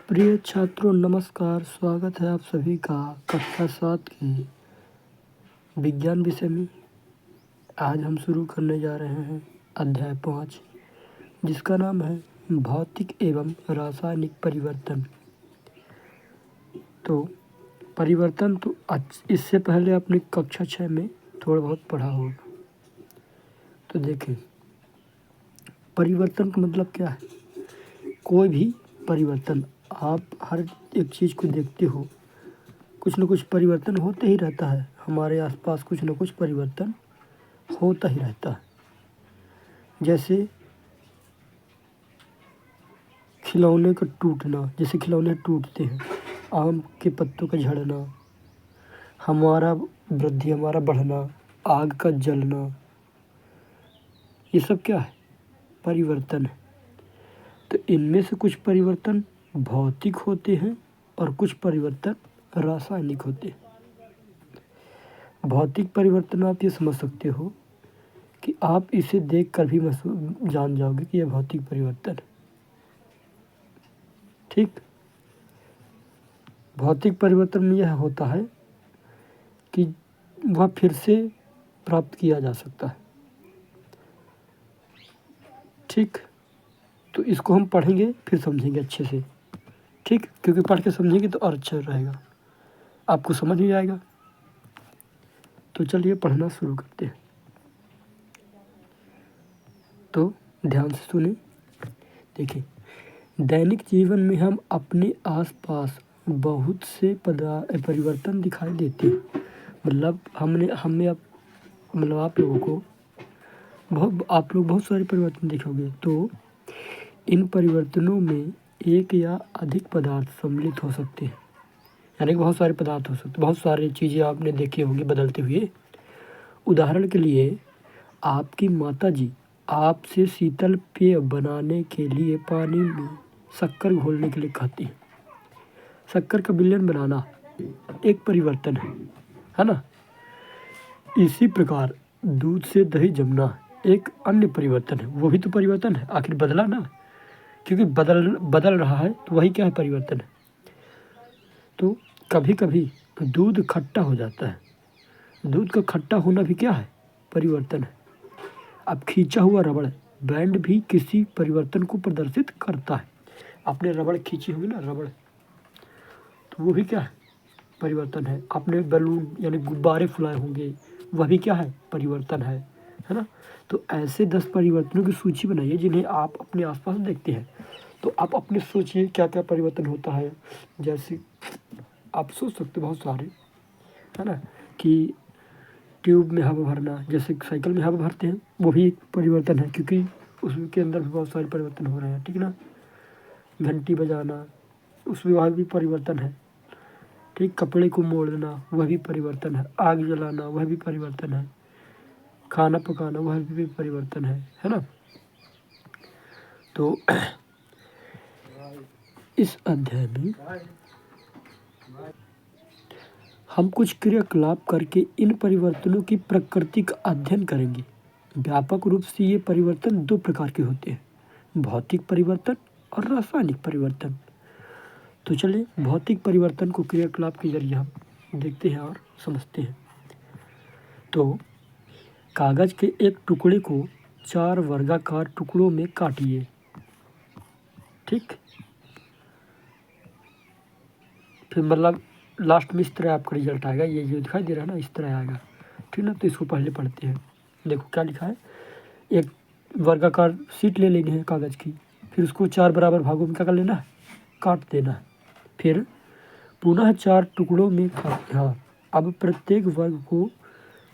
प्रिय छात्रों नमस्कार। स्वागत है आप सभी का कक्षा 7 की विज्ञान विषय में। आज हम शुरू करने जा रहे हैं अध्याय 5, जिसका नाम है भौतिक एवं रासायनिक परिवर्तन। तो परिवर्तन तो इससे पहले आपने कक्षा 6 में थोड़ा बहुत पढ़ा होगा। तो देखें, परिवर्तन का मतलब क्या है। कोई भी परिवर्तन, आप हर एक चीज़ को देखते हो, कुछ न कुछ परिवर्तन होते ही रहता है। हमारे आसपास कुछ न कुछ परिवर्तन होता ही रहता है। जैसे खिलौने का टूटना, जैसे खिलौने टूटते हैं, आम के पत्तों का झड़ना, हमारा वृद्धि, हमारा बढ़ना, आग का जलना, ये सब क्या है? परिवर्तन है। तो इनमें से कुछ परिवर्तन भौतिक होते हैं और कुछ परिवर्तन रासायनिक होते हैं। भौतिक परिवर्तन आप ये समझ सकते हो कि आप इसे देख कर भी जान जाओगे कि यह भौतिक परिवर्तन है। ठीक, भौतिक परिवर्तन में यह होता है कि वह फिर से प्राप्त किया जा सकता है। ठीक, तो इसको हम पढ़ेंगे फिर समझेंगे अच्छे से। ठीक, क्योंकि पढ़ के समझेंगे तो और अच्छा रहेगा, आपको समझ में आएगा। तो चलिए पढ़ना शुरू करते हैं। तो ध्यान से सुने। देखिए, दैनिक जीवन में हम अपने आसपास बहुत से परिवर्तन दिखाई देते हैं। मतलब आप लोगों को आप लोग बहुत सारे परिवर्तन देखोगे। तो इन परिवर्तनों में एक या अधिक पदार्थ सम्मिलित हो सकते हैं, यानी कि बहुत सारे पदार्थ हो सकते हैं। बहुत सारी चीज़ें आपने देखी होंगी बदलते हुए। उदाहरण के लिए, आपकी माताजी आपसे शीतल पेय बनाने के लिए पानी में शक्कर घोलने के लिए कहती है। शक्कर का विलयन बनाना एक परिवर्तन है ना। इसी प्रकार दूध से दही जमना एक अन्य परिवर्तन है। वो भी तो परिवर्तन है, आखिर बदला ना, क्योंकि बदल रहा है, तो वही क्या है? परिवर्तन है। तो कभी कभी दूध खट्टा हो जाता है। दूध का खट्टा होना भी क्या है? परिवर्तन है। अब खींचा हुआ रबड़ बैंड भी किसी परिवर्तन को प्रदर्शित करता है। आपने रबड़ खींची होगी ना, रबड़, तो वो भी क्या है? परिवर्तन है। आपने बैलून यानी गुब्बारे फुलाए होंगे, वह भी क्या है? परिवर्तन है ना। तो ऐसे 10 परिवर्तनों की सूची बनाइए जिन्हें आप अपने आसपास देखते हैं। तो आप अपने सोचिए क्या क्या परिवर्तन होता है। जैसे आप सोच सकते हो बहुत सारे, है ना, कि ट्यूब में हवा भरना, जैसे साइकिल में हवा भरते हैं, वो भी एक परिवर्तन है, क्योंकि उसके अंदर भी बहुत सारे परिवर्तन हो रहे हैं। ठीक ना। घंटी बजाना, उसमें वह भी परिवर्तन है। ठीक, कपड़े को मोड़ना, वह भी परिवर्तन है। आग जलाना, वह भी परिवर्तन है। खाना पकाना, वह भी परिवर्तन है ना। तो इस अध्याय में हम कुछ क्रियाकलाप करके इन परिवर्तनों की प्रकृति का अध्ययन करेंगे। व्यापक रूप से ये परिवर्तन 2 प्रकार के होते हैं, भौतिक परिवर्तन और रासायनिक परिवर्तन। तो चलिए भौतिक परिवर्तन को क्रियाकलाप के जरिए हम देखते हैं और समझते हैं। तो कागज के एक टुकड़े को 4 वर्गाकार टुकड़ों में काटिए। ठीक, फिर मतलब लास्ट में इस तरह आपका रिजल्ट आएगा। ये जो दिखाई दे रहा है ना, इस तरह आएगा। ठीक ना। तो इसको पहले पढ़ते हैं। देखो क्या लिखा है। एक वर्गाकार शीट ले लेनी है कागज़ की, फिर उसको 4 बराबर भागों में क्या कर लेना है? काट देना है। फिर पुनः 4 टुकड़ों में अब प्रत्येक वर्ग को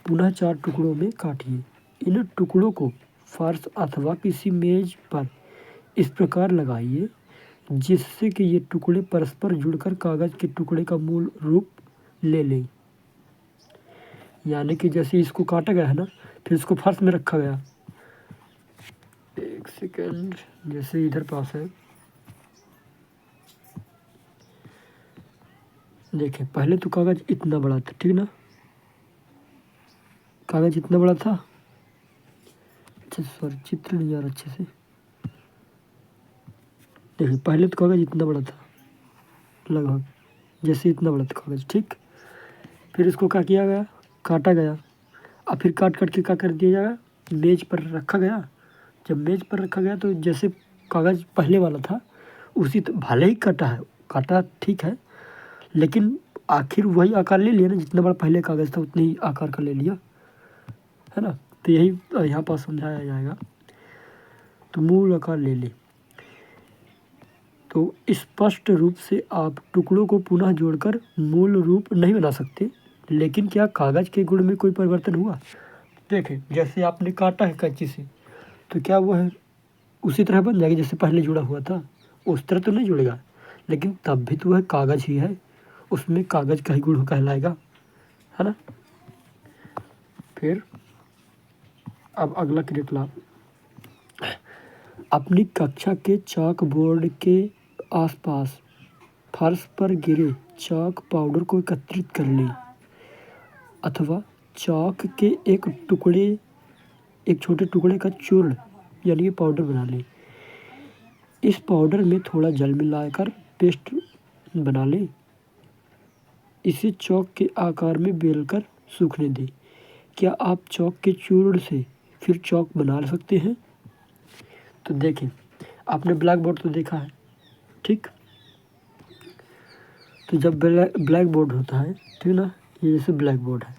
पुनः 4 टुकड़ों में काटिए। इन टुकड़ों को फर्श अथवा किसी मेज पर इस प्रकार लगाइए जिससे कि ये टुकड़े परस्पर जुड़कर कागज के टुकड़े का मूल रूप ले लें। यानी कि जैसे इसको काटा गया है ना, फिर इसको फर्श में रखा गया। एक सेकेंड, जैसे इधर पास है, देखें पहले तो कागज इतना बड़ा था। ठीक ना, कागज इतना बड़ा था। अच्छा सॉरी, चित्र नहीं आ रहा अच्छे से। देखिए पहले तो कागज इतना बड़ा था, लगभग, जैसे इतना बड़ा था कागज़, ठीक। फिर इसको क्या किया गया, काटा गया। अब फिर काट काट के क्या कर दिया जाएगा, मेज़ पर रखा गया। जब मेज़ पर रखा गया तो जैसे कागज़ पहले वाला था उसी भले ही कटा है, काटा ठीक है, लेकिन आखिर वही आकार ले लिया ना, जितना बड़ा पहले कागज़ था उतने ही आकार का ले लिया, है ना। तो यही यहाँ पर समझाया जाएगा। तो मूल आकार ले ले। तो स्पष्ट रूप से आप टुकड़ों को पुनः जोड़कर मूल रूप नहीं बना सकते, लेकिन क्या कागज़ के गुण में कोई परिवर्तन हुआ? देखें, जैसे आपने काटा है कैंची से, तो क्या वो है उसी तरह बन जाएगी जैसे पहले जुड़ा हुआ था? उस तरह तो नहीं जुड़ेगा, लेकिन तब भी तो वह कागज़ ही है, उसमें कागज़ का ही गुण कहलाएगा, है ना। फिर अब अगला क्रियाकलाप, अपनी कक्षा के चॉक बोर्ड के आसपास फर्श पर गिरे चॉक पाउडर को एकत्रित कर लें, अथवा चॉक के एक छोटे टुकड़े का चूर्ण यानी कि पाउडर बना लें। इस पाउडर में थोड़ा जल मिलाकर पेस्ट बना लें। इसे चॉक के आकार में बेलकर सूखने दें। क्या आप चॉक के चूर्ण से फिर चॉक बना सकते हैं? तो देखें, आपने ब्लैक बोर्ड तो देखा है, ठीक। तो जब ब्लैक बोर्ड होता है, ठीक ना, ये जैसे ब्लैक बोर्ड है,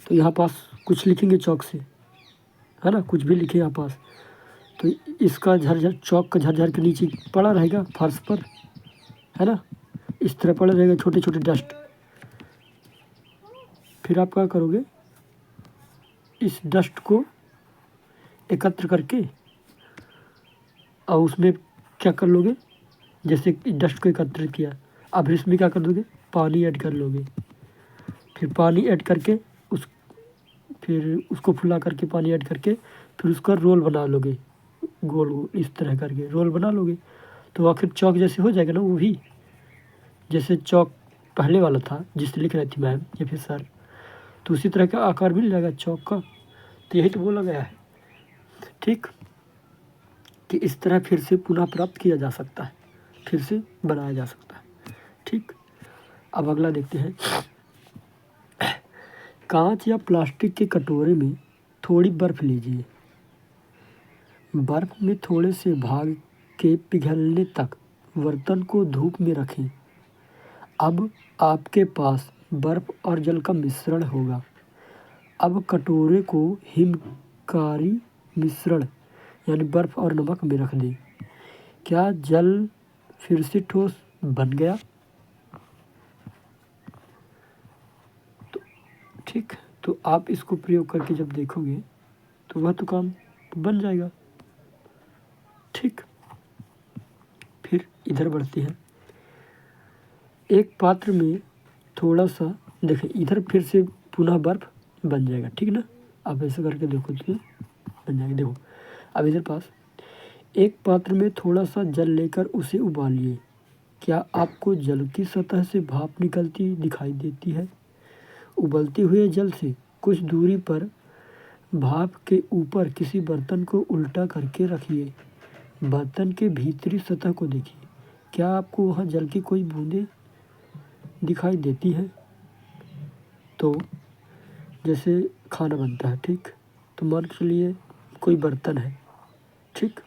तो यहाँ पास कुछ लिखेंगे चॉक से, है ना, कुछ भी लिखे यहाँ पास, तो इसका झरझर चॉक का झरझर के नीचे पड़ा रहेगा फर्श पर, है ना, इस तरह पड़े रहेगा छोटे छोटे डस्ट। फिर आप क्या करोगे, इस डस्ट को एकत्र करके और उसमें क्या कर लोगे, जैसे डस्ट को एकत्रित किया, अब इसमें क्या कर दोगे, पानी ऐड कर लोगे। फिर पानी ऐड करके फिर उसको फुला करके पानी ऐड करके फिर उसका रोल बना लोगे, गोल गोल इस तरह करके रोल बना लोगे। तो आखिर चौक जैसे हो जाएगा ना, वो भी जैसे चौक पहले वाला था जिससे लिख रही थी मैम या फिर सर, तो उसी तरह का आकार मिल जाएगा चौक का। तो यही तो बोला गया है, ठीक, कि इस तरह फिर से पुनः प्राप्त किया जा सकता है, फिर से बनाया जा सकता है, ठीक। अब अगला देखते हैं, कांच या प्लास्टिक के कटोरे में थोड़ी बर्फ़ लीजिए। बर्फ़ में थोड़े से भाग के पिघलने तक बर्तन को धूप में रखें। अब आपके पास बर्फ़ और जल का मिश्रण होगा। अब कटोरे को हिमकारी मिश्रण यानी बर्फ़ और नमक में रख दें। क्या जल फिर से ठोस बन गया? ठीक, तो आप इसको प्रयोग करके जब देखोगे तो वह तो काम बन जाएगा, ठीक। फिर इधर बढ़ते हैं, एक पात्र में थोड़ा सा, देखिए इधर फिर से पुनः बर्फ़ बन जाएगा, ठीक ना। आप ऐसे करके देखो तो बन जाएगा। देखो अब इधर पास एक पात्र में थोड़ा सा जल लेकर उसे उबालिए। क्या आपको जल की सतह से भाप निकलती दिखाई देती है? उबलते हुए जल से कुछ दूरी पर भाप के ऊपर किसी बर्तन को उल्टा करके रखिए। बर्तन के भीतरी सतह को देखिए। क्या आपको वहाँ जल की कोई बूंदें दिखाई देती हैं? तो जैसे खाना बनता है, ठीक, तो मान के चलिए कोई बर्तन है, ठीक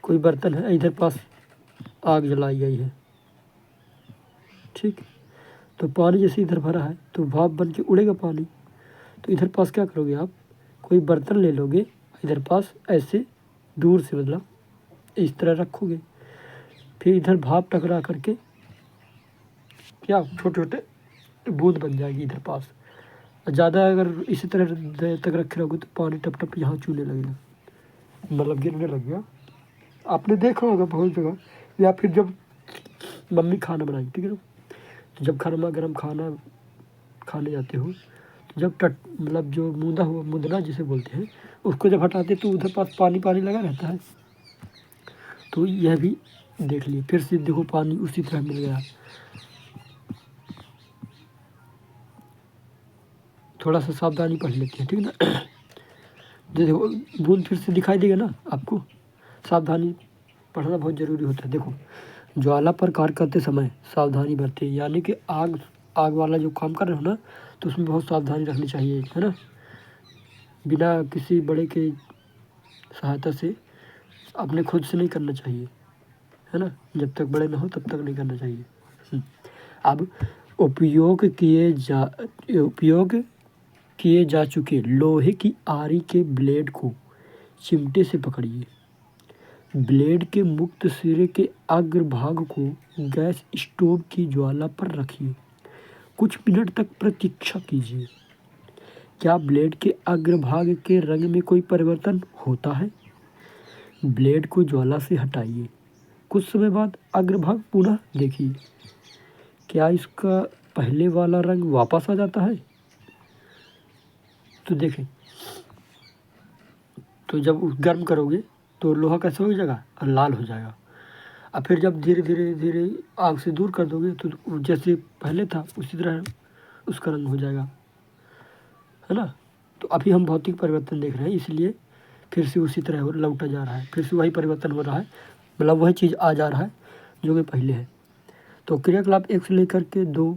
कोई बर्तन है, इधर पास आग जलाई गई है, ठीक। तो पानी जैसे इधर भरा है तो भाप बन के उड़ेगा पानी। तो इधर पास क्या करोगे, आप कोई बर्तन ले लोगे, इधर पास ऐसे दूर से मतलब इस तरह रखोगे, फिर इधर भाप टकरा करके क्या छोटे छोटे बूंद बन जाएगी इधर पास। ज़्यादा अगर इसी तरह देर तक रखे रहोगे तो पानी टप टप यहाँ चूने लगेगा, मतलब गिरने लग गया। आपने देखा होगा बहुत जगह, या फिर जब मम्मी खाना बनाएगी, ठीक है ना, तो जब गर्म खाना खाने जाते हो तो जब मतलब जो मूंदा हुआ मुंदना जिसे बोलते हैं उसको जब हटाते तो उधर पास पानी पानी लगा रहता है। तो यह भी देख लिए, फिर से देखो पानी उसी तरह मिल गया। थोड़ा सा सावधानी पढ़ लेते हैं, ठीक ना। देखो बूंद फिर से दिखाई देगा ना आपको, सावधानी पढ़ना बहुत ज़रूरी होता है। देखो ज्वाला पर कार्य करते समय सावधानी बरतें, यानी कि आग आग वाला जो काम कर रहे हो ना, तो उसमें बहुत सावधानी रखनी चाहिए, है ना। बिना किसी बड़े के सहायता से अपने खुद से नहीं करना चाहिए, है ना। जब तक बड़े ना हो तब तक नहीं करना चाहिए। अब उपयोग किए जा चुके लोहे की आरी के ब्लेड को चिमटे से पकड़िए। ब्लेड के मुक्त सिरे के अग्रभाग को गैस स्टोव की ज्वाला पर रखिए। कुछ मिनट तक प्रतीक्षा कीजिए। क्या ब्लेड के अग्रभाग के रंग में कोई परिवर्तन होता है? ब्लेड को ज्वाला से हटाइए। कुछ समय बाद अग्रभाग पुनः देखिए। क्या इसका पहले वाला रंग वापस आ जाता है? तो देखें, तो जब गर्म करोगे तो लोहा कैसा हो जाएगा? लाल हो जाएगा। अब फिर जब धीरे धीरे धीरे आग से दूर कर दोगे तो जैसे पहले था उसी तरह उसका रंग हो जाएगा, है ना। तो अभी हम भौतिक परिवर्तन देख रहे हैं, इसलिए फिर से उसी तरह लौटा जा रहा है, फिर से वही परिवर्तन हो रहा है, मतलब वही चीज़ आ जा रहा है जो कि पहले है। तो क्रियाकलाप 1 से लेकर के 2,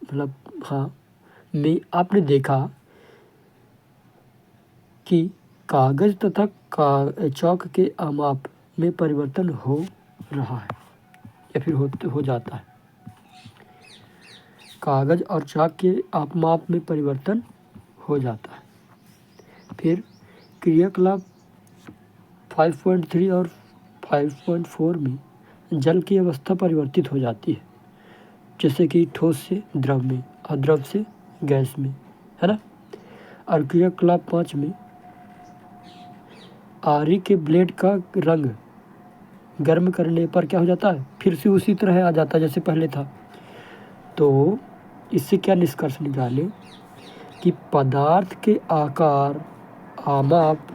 मतलब हाँ, में आपने देखा कि कागज तथा चौक के आमाप में परिवर्तन हो रहा है या फिर हो जाता है। कागज और चाक के आमाप में परिवर्तन हो जाता है। फिर क्रियाकलाप 5.3 और 5.4 में जल की अवस्था परिवर्तित हो जाती है, जैसे कि ठोस से द्रव में और द्रव से गैस में, है ना। और क्रियाकलाप 5 में आरी के ब्लेड का रंग गर्म करने पर क्या हो जाता है? फिर से उसी तरह आ जाता है जैसे पहले था। तो इससे क्या निष्कर्ष निकाले कि पदार्थ के आकार, आमाप,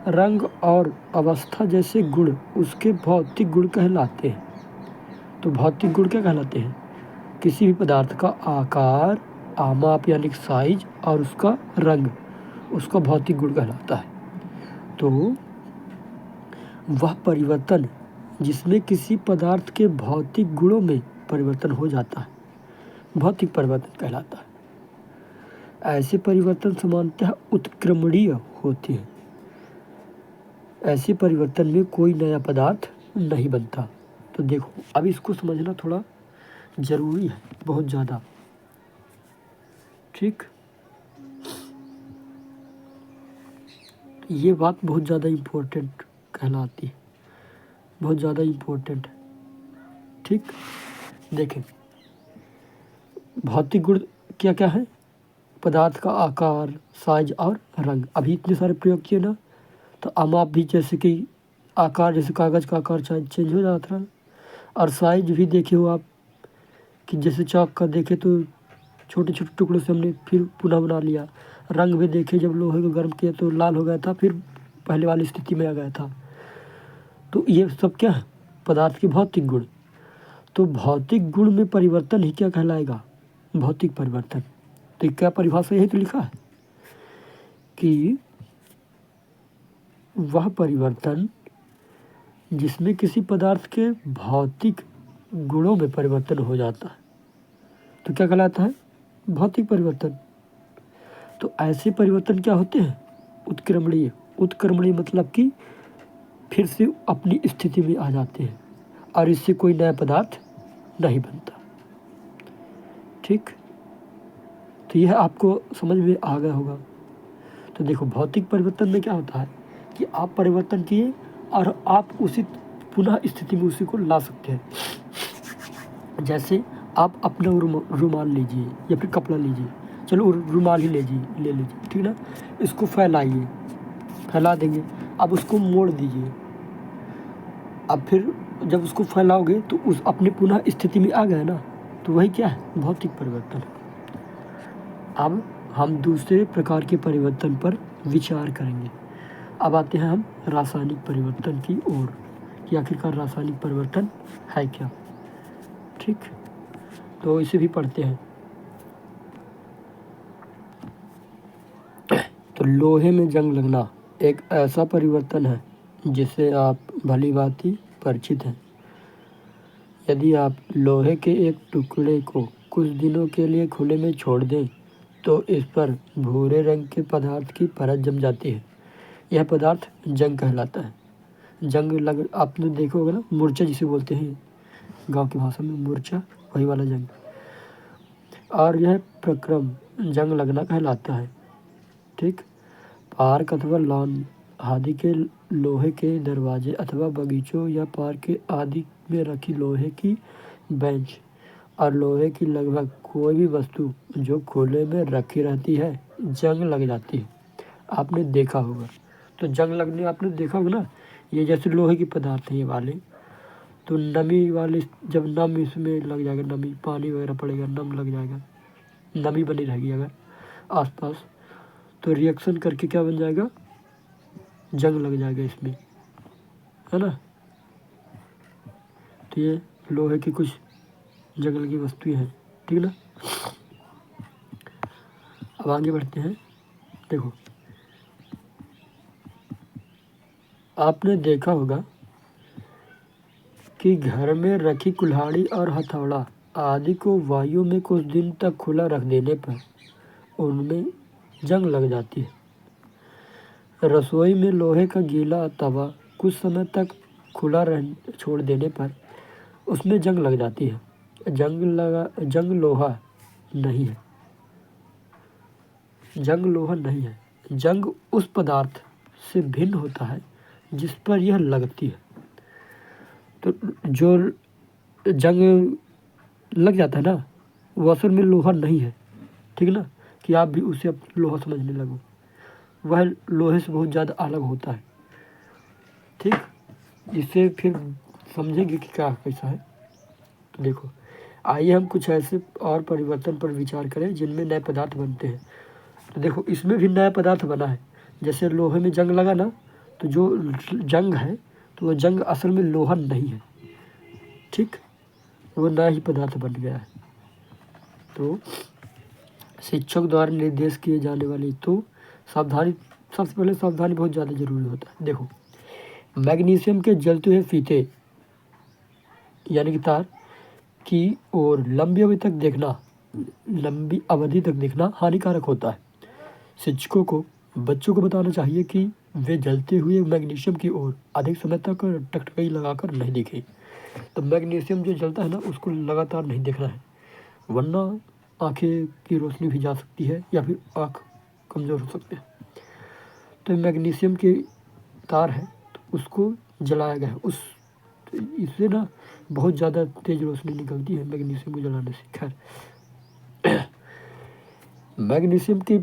रंग और अवस्था जैसे गुण उसके भौतिक गुण कहलाते हैं। तो भौतिक गुण क्या कहलाते हैं? किसी भी पदार्थ का आकार, आमाप यानी साइज और उसका रंग उसका भौतिक गुण कहलाता है। तो वह परिवर्तन जिसमें किसी पदार्थ के भौतिक गुणों में परिवर्तन हो जाता है भौतिक परिवर्तन कहलाता है। ऐसे परिवर्तन सामान्यतः उत्क्रमणीय होते हैं। ऐसे परिवर्तन में कोई नया पदार्थ नहीं बनता। तो देखो, अब इसको समझना थोड़ा ज़रूरी है, बहुत ज़्यादा, ठीक। ये बात बहुत ज़्यादा इम्पोर्टेंट कहलाती है, बहुत ज़्यादा इम्पोर्टेंट है, ठीक। देखें, भौतिक गुण क्या क्या है? पदार्थ का आकार, साइज और रंग। अभी इतने सारे प्रयोग किए ना, तो आमाप भी जैसे कि आकार, जैसे कागज़ का आकार चेंज हो जाता है, और साइज भी देखे हो आप कि जैसे चौक का देखे तो छोटे छोटे टुकड़ों से हमने फिर पुनः बना लिया। रंग भी देखे, जब लोहे को गर्म किया तो लाल हो गया था, फिर पहले वाली स्थिति में आ गया था। तो ये सब क्या है? पदार्थ के भौतिक गुण। तो भौतिक गुण में परिवर्तन ही क्या कहलाएगा? भौतिक परिवर्तन। तो क्या परिभाषा यही तो लिखा है कि वह परिवर्तन जिसमें किसी पदार्थ के भौतिक गुणों में परिवर्तन हो जाता है, तो क्या कहलाता है? भौतिक परिवर्तन। तो ऐसे परिवर्तन क्या होते हैं? उत्क्रमणीय। उत्क्रमणीय मतलब कि फिर से अपनी स्थिति में आ जाते हैं और इससे कोई नया पदार्थ नहीं बनता, ठीक। तो यह आपको समझ में आ गया होगा। तो देखो, भौतिक परिवर्तन में क्या होता है कि आप परिवर्तन किए और आप उसी पुनः स्थिति में उसी को ला सकते हैं। जैसे आप अपना रुमाल लीजिए या फिर कपड़ा लीजिए, चलो रुमाल ही ले लीजिए, ठीक ना। इसको फैलाइए, फैला देंगे, अब उसको मोड़ दीजिए। अब फिर जब उसको फैलाओगे तो उस अपने पुनः स्थिति में आ गया ना, तो वही क्या है? भौतिक परिवर्तन। अब हम दूसरे प्रकार के परिवर्तन पर विचार करेंगे। अब आते हैं हम रासायनिक परिवर्तन की ओर कि आखिरकार रासायनिक परिवर्तन है क्या, ठीक। तो इसे भी पढ़ते हैं। तो लोहे में जंग लगना एक ऐसा परिवर्तन है जिससे आप भली भांति परिचित हैं। यदि आप लोहे के एक टुकड़े को कुछ दिनों के लिए खुले में छोड़ दें तो इस पर भूरे रंग के पदार्थ की परत जम जाती है। यह पदार्थ जंग कहलाता है। जंग लग आपने देखा होगा ना, मूर्छा जिसे बोलते हैं गांव की भाषा में, मूर्छा, वही वाला जंग। और यह प्रक्रम जंग लगना कहलाता है। ठीक। पार्क अथवा लॉन आदि के लोहे के दरवाजे अथवा बगीचों या पार्क आदि में रखी लोहे की बेंच और लोहे की लगभग कोई भी वस्तु जो खुले में रखी रहती है जंग लग जाती है। आपने देखा होगा। तो जंग लगने आपने देखा होगा ना, ये जैसे लोहे के पदार्थ हैं ये वाले, तो नमी वाले, जब नम इसमें लग जाएगा, नमी पानी वगैरह पड़ेगा, नम लग जाएगा, नमी बनी रहेगी अगर आसपास, तो रिएक्शन करके क्या बन जाएगा, जंग लग जाएगा इसमें, है ना। तो ये लोहे की कुछ जंग लगी वस्तुएं हैं, ठीक ना। अब आगे बढ़ते हैं। देखो, आपने देखा होगा कि घर में रखी कुल्हाड़ी और हथौड़ा आदि को वायु में कुछ दिन तक खुला रख देने पर उनमें जंग लग जाती है। रसोई में लोहे का गीला तवा कुछ समय तक खुला छोड़ देने पर उसमें जंग लग जाती है। जंग लोहा नहीं है। जंग लोहा नहीं है। जंग उस पदार्थ से भिन्न होता है जिस पर यह लगती है। तो जो जंग लग जाता है ना, वो असल में लोहा नहीं है, ठीक ना, कि आप भी उसे अब लोहा समझने लगो। वह लोहे से बहुत ज़्यादा अलग होता है। ठीक। इससे फिर समझेंगे कि क्या कैसा है। तो देखो, आइए हम कुछ ऐसे और परिवर्तन पर विचार करें जिनमें नए पदार्थ बनते हैं। तो देखो, इसमें भी नया पदार्थ बना है। जैसे लोहे में जंग लगा ना, तो जो जंग है तो वह जंग असल में लोहा नहीं है। ठीक। वो नया ही पदार्थ बन गया है। तो शिक्षक द्वारा निर्देश किए जाने वाली तो सावधानी, सबसे पहले सावधानी बहुत ज़्यादा जरूरी होता है। देखो, मैग्नीशियम के जलते हुए फीते यानी कि तार की ओर लंबी अवधि तक देखना हानिकारक होता है। शिक्षकों को बच्चों को बताना चाहिए कि वे जलते हुए मैग्नीशियम की ओर अधिक समय तक टकटकी लगाकर नहीं देखें। तो मैग्नीशियम जो जलता है ना, उसको लगातार नहीं देखना है, वरना आंखें की रोशनी भी जा सकती है या फिर आँख कमज़ोर हो सकते हैं। तो मैग्नीशियम के तार है तो उसको जलाया गया है। इससे ना बहुत ज़्यादा तेज़ रोशनी निकलती है मैग्नीशियम को जलाने से। खैर, मैग्नीशियम की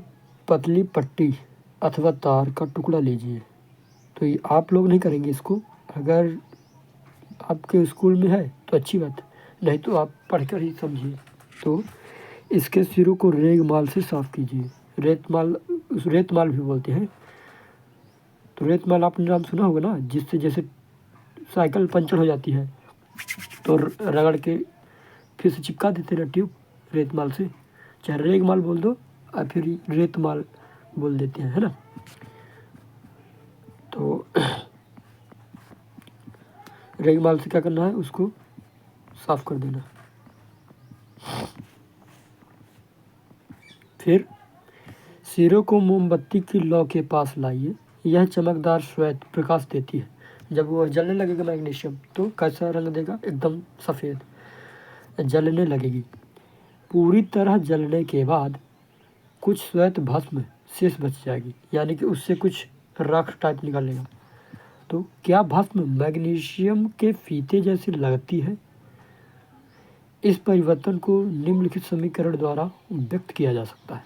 पतली पट्टी अथवा तार का टुकड़ा लीजिए। तो ये आप लोग नहीं करेंगे इसको, अगर आपके स्कूल में है तो अच्छी बात, नहीं तो आप पढ़कर ही समझिए। तो इसके सिरों को रेगमाल से साफ कीजिए। रेतमाल भी बोलते हैं। तो रेतमाल आपने नाम सुना होगा ना, जिससे जैसे साइकिल पंचर हो जाती है तो रगड़ के फिर से चिपका देते हैं ट्यूब रेतमाल से। चाहे रेगमाल बोल दो और फिर रेतमाल बोल देते हैं, है ना। तो रेगमाल से क्या करना है, उसको साफ कर देना। फिर सिरों को मोमबत्ती की लौ के पास लाइए। यह चमकदार श्वेत प्रकाश देती है। जब वह जलने लगेगा मैग्नीशियम तो कैसा रंग देगा, एकदम सफ़ेद जलने लगेगी। पूरी तरह जलने के बाद कुछ श्वेत भस्म शेष बच जाएगी, यानी कि उससे कुछ राख टाइप निकलेगा। तो क्या भस्म मैग्नीशियम के फीते जैसी लगती है? इस परिवर्तन को निम्नलिखित समीकरण द्वारा व्यक्त किया जा सकता है।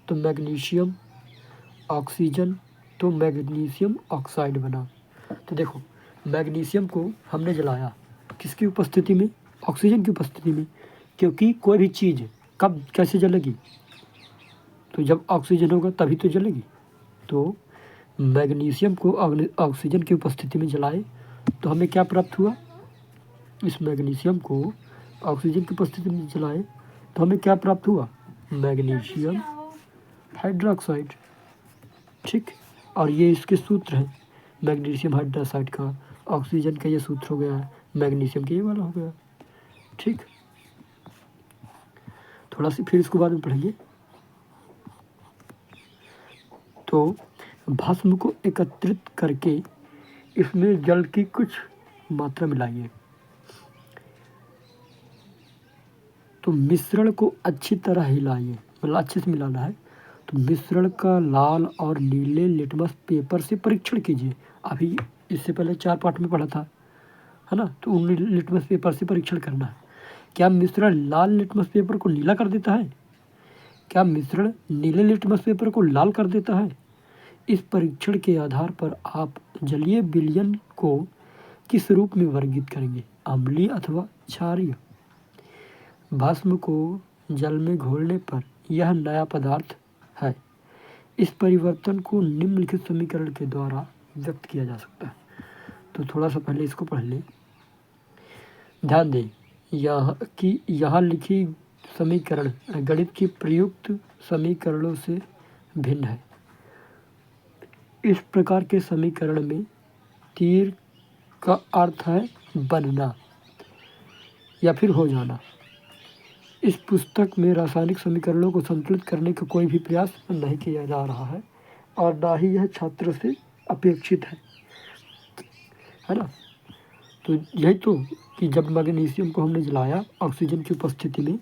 तो मैग्नीशियम ऑक्सीजन, तो मैग्नीशियम ऑक्साइड बना। तो देखो, मैग्नीशियम को हमने जलाया किसकी उपस्थिति में, ऑक्सीजन की उपस्थिति में, क्योंकि कोई भी चीज़ कब कैसे जलेगी, तो जब ऑक्सीजन होगा तभी तो जलेगी। तो मैग्नीशियम को ऑक्सीजन की उपस्थिति में जलाए तो हमें क्या प्राप्त हुआ, इस मैग्नीशियम को ऑक्सीजन की उपस्थिति में जलाए तो हमें क्या प्राप्त हुआ, मैग्नीशियम हाइड्रोक्साइड। ठीक। और ये इसके सूत्र हैं मैग्नीशियम हाइड्रोक्साइड का। ऑक्सीजन का ये सूत्र हो गया, मैग्नीशियम का ये वाला हो गया। ठीक, थोड़ा सी फिर इसको बाद में पढ़ेंगे। तो भस्म को एकत्रित करके इसमें जल की कुछ मात्रा मिलाइए। तो मिश्रण को अच्छी तरह हिलाइए, मतलब अच्छे से मिलाना है। तो मिश्रण का लाल और नीले लिटमस पेपर से परीक्षण कीजिए। अभी इससे पहले 4 पार्ट में पढ़ा था, है ना। तो उन लिटमस पेपर से परीक्षण करना है। क्या मिश्रण लाल लिटमस पेपर को नीला कर देता है? क्या मिश्रण नीले लिटमस पेपर को लाल कर देता है? इस परीक्षण के आधार पर आप जलीय विलयन को किस रूप में वर्गीकृत करेंगे, अम्लीय अथवा क्षारीय? भस्म को जल में घोलने पर यह नया पदार्थ है। इस परिवर्तन को निम्नलिखित समीकरण के द्वारा व्यक्त किया जा सकता है। तो थोड़ा सा पहले इसको पढ़ लें। ध्यान दें यहाँ लिखी समीकरण गणित की प्रयुक्त समीकरणों से भिन्न है। इस प्रकार के समीकरण में तीर का अर्थ है बनना या फिर हो जाना। इस पुस्तक में रासायनिक समीकरणों को संतुलित करने का कोई भी प्रयास नहीं किया जा रहा है और ना ही यह छात्र से अपेक्षित है ना। तो यही तो कि जब मैग्नीशियम को हमने जलाया ऑक्सीजन की उपस्थिति में,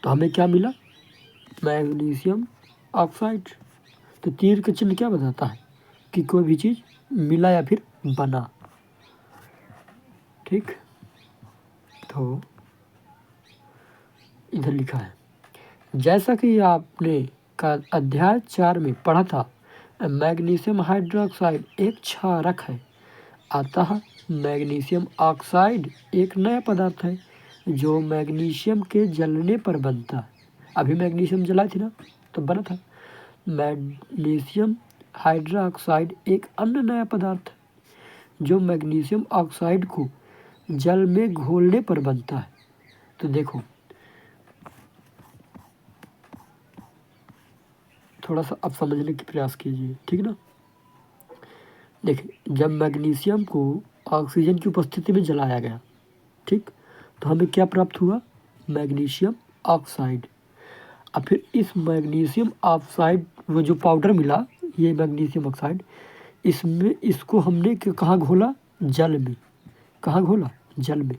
तो हमें क्या मिला, मैग्नीशियम ऑक्साइड। तो तीर का चिन्ह क्या बताता है कि कोई भी चीज़ मिला या फिर बना। ठीक, तो इधर लिखा है, जैसा कि आपने का अध्याय 4 में पढ़ा था, मैग्नीशियम हाइड्रोक्साइड एक क्षारक है। अतः मैग्नीशियम ऑक्साइड एक नया पदार्थ है जो मैग्नीशियम के जलने पर बनता है। अभी मैग्नीशियम जलाई थी ना, तो बना था। मैग्नीशियम हाइड्रोक्साइड एक अन्य नया पदार्थ है जो मैग्नीशियम ऑक्साइड को जल में घोलने पर बनता है। तो देखो, थोड़ा सा अब समझने की प्रयास कीजिए, ठीक ना। देखिए, जब मैग्नीशियम को ऑक्सीजन की उपस्थिति में जलाया गया, ठीक, तो हमें क्या प्राप्त हुआ, मैग्नीशियम ऑक्साइड। और फिर इस मैग्नीशियम ऑक्साइड, वो जो पाउडर मिला, ये मैग्नीशियम ऑक्साइड, इसमें इसको हमने कहाँ घोला, जल में। कहाँ घोला, जल में।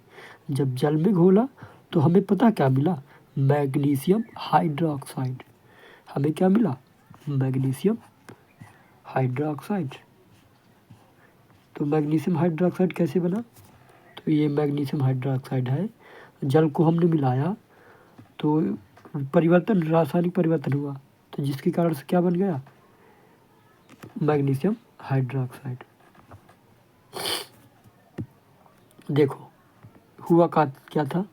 जब जल में घोला तो हमें पता क्या मिला, मैग्नीशियम हाइड्रोक्साइड। हमें क्या मिला, मैग्नीशियम हाइड्रोक्साइड। तो मैग्नीशियम हाइड्रोक्साइड कैसे बना, तो ये मैग्नीशियम हाइड्रोक्साइड है। जल को हमने मिलाया तो परिवर्तन, रासायनिक परिवर्तन हुआ, तो जिसके कारण से क्या बन गया, मैग्नीशियम हाइड्रोक्साइड। देखो हुआ का क्या था,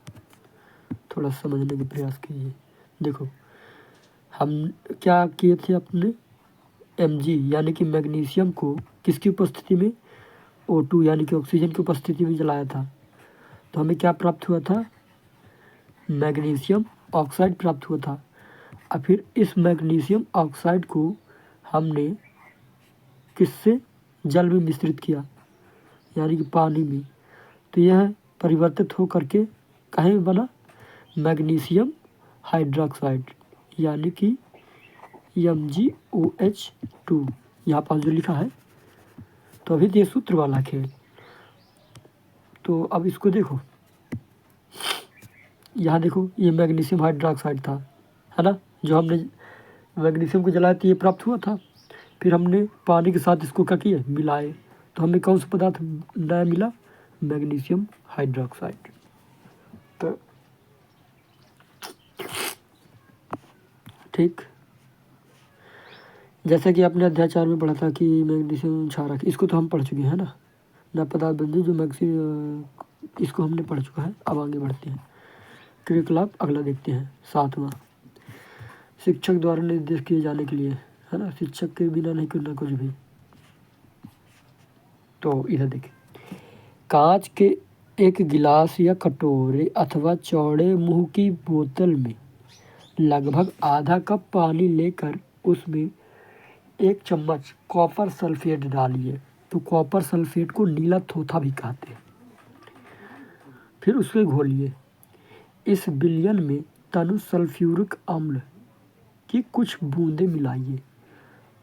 थोड़ा समझने का प्रयास कीजिए। देखो, हम क्या किए थे, अपने Mg यानी कि मैग्नीशियम को किसकी उपस्थिति में, O2 यानी कि ऑक्सीजन की उपस्थिति में जलाया था। तो हमें क्या प्राप्त हुआ था, मैग्नीशियम ऑक्साइड प्राप्त हुआ था। और फिर इस मैग्नीशियम ऑक्साइड को हमने किससे, जल में मिश्रित किया, यानी कि पानी में। तो यह परिवर्तित हो करके कहीं बना, मैग्नीशियम हाइड्रोक्साइड, यानी कि MgOH2, यहाँ पास जो लिखा है। तो अभी ये सूत्र वाला खेल। तो अब इसको देखो, यहाँ देखो, ये मैग्नीशियम हाइड्रोक्साइड था, है ना, जो हमने मैग्नीशियम को जलाया तो ये प्राप्त हुआ था। फिर हमने पानी के साथ इसको क्या किया, मिलाए, तो हमें कौन सा पदार्थ नया मिला, मैग्नीशियम हाइड्रोक्साइड। तो ठीक, जैसा कि आपने अध्याय 4 में पढ़ा था कि मैग्नीशियम क्षारक, इसको तो हम पढ़ चुके हैं ना, नया पदार्थ बंधु जो इसको हमने पढ़ चुका है। अब आगे बढ़ते हैं, क्रियाकलाप अगला देखते हैं, 7वां, शिक्षक द्वारा निर्देश किए जाने के लिए, है ना, शिक्षक के बिना नहीं करना कुछ भी। तो इधर देखिए, कांच के एक गिलास या कटोरे अथवा चौड़े मुंह की बोतल में लगभग आधा कप पानी लेकर उसमें 1 चम्मच कॉपर सल्फेट डालिए। तो कॉपर सल्फेट को नीला थोथा भी कहते हैं। फिर उसके घोलिए। इस विलयन में तनु सल्फ्यूरिक अम्ल की कुछ बूंदें मिलाइए,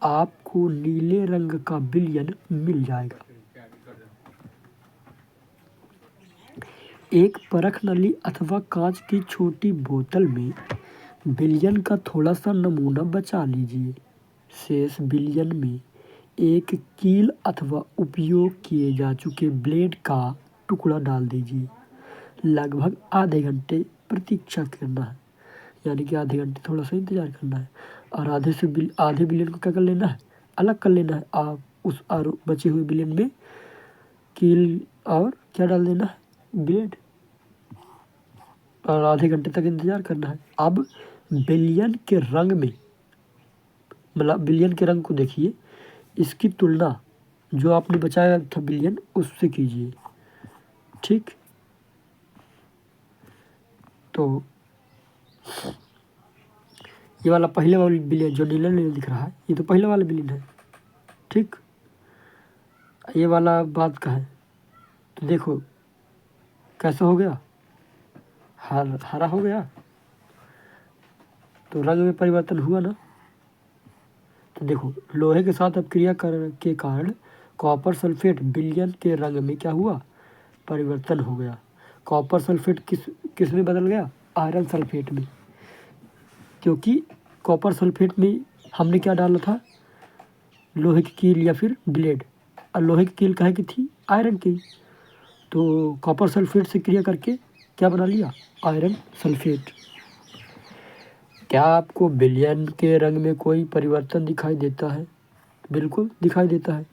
आपको नीले रंग का विलयन मिल जाएगा। एक परख नली अथवा कांच की छोटी बोतल में विलयन का थोड़ा सा नमूना बचा लीजिए। शेष विलयन में एक कील अथवा उपयोग किए जा चुके ब्लेड का टुकड़ा डाल दीजिए। लगभग आधे घंटे प्रतीक्षा करना है, यानी कि आधे घंटे थोड़ा सा इंतज़ार करना है। और आधे विलयन को क्या कर लेना है, अलग कर लेना है। आप उस और बचे हुए विलयन में कील और क्या डाल देना है, ब्लेड, और आधे घंटे तक इंतज़ार करना है। अब विलयन के रंग में, मतलब विलयन के रंग को देखिए, इसकी तुलना जो आपने बचाया था विलयन उससे कीजिए। ठीक, तो ये वाला पहले वाला विलयन जो नीला नीला दिख रहा है, ये तो पहले वाला विलयन है। ठीक, ये वाला बाद का है। तो देखो कैसा हो गया, हरा हो गया, तो रंग में परिवर्तन हुआ ना। तो देखो लोहे के साथ अपक्रिया के कारण कॉपर सल्फेट विलयन के रंग में क्या हुआ, परिवर्तन हो गया। कॉपर सल्फेट किस में बदल गया, आयरन सल्फेट में, क्योंकि कॉपर सल्फेट में हमने क्या डाला था, लोहे की कील या फिर ब्लेड, और लोहे की कील काहे की थी, आयरन की। तो कॉपर सल्फेट से क्रिया करके क्या बना लिया, आयरन सल्फेट। क्या आपको विलयन के रंग में कोई परिवर्तन दिखाई देता है? बिल्कुल दिखाई देता है।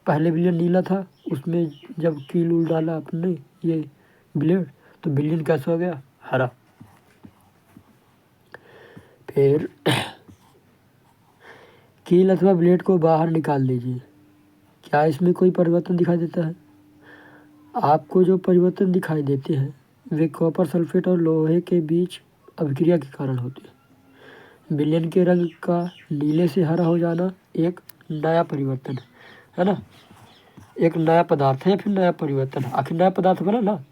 पहले विलयन नीला था, उसमें जब कील उल डाला आपने ये ब्लेड, तो विलयन कैसा हो गया, हरा। फिर कील अथवा ब्लेड को बाहर निकाल लीजिए। क्या इसमें कोई परिवर्तन दिखाई देता है? आपको जो परिवर्तन दिखाई देते हैं वे कॉपर सल्फेट और लोहे के बीच अभिक्रिया के कारण होते हैं। विलयन के रंग का नीले से हरा हो जाना एक नया परिवर्तन है ना, एक नया पदार्थ है या फिर नया परिवर्तन है। आखिर नया पदार्थ बना ना,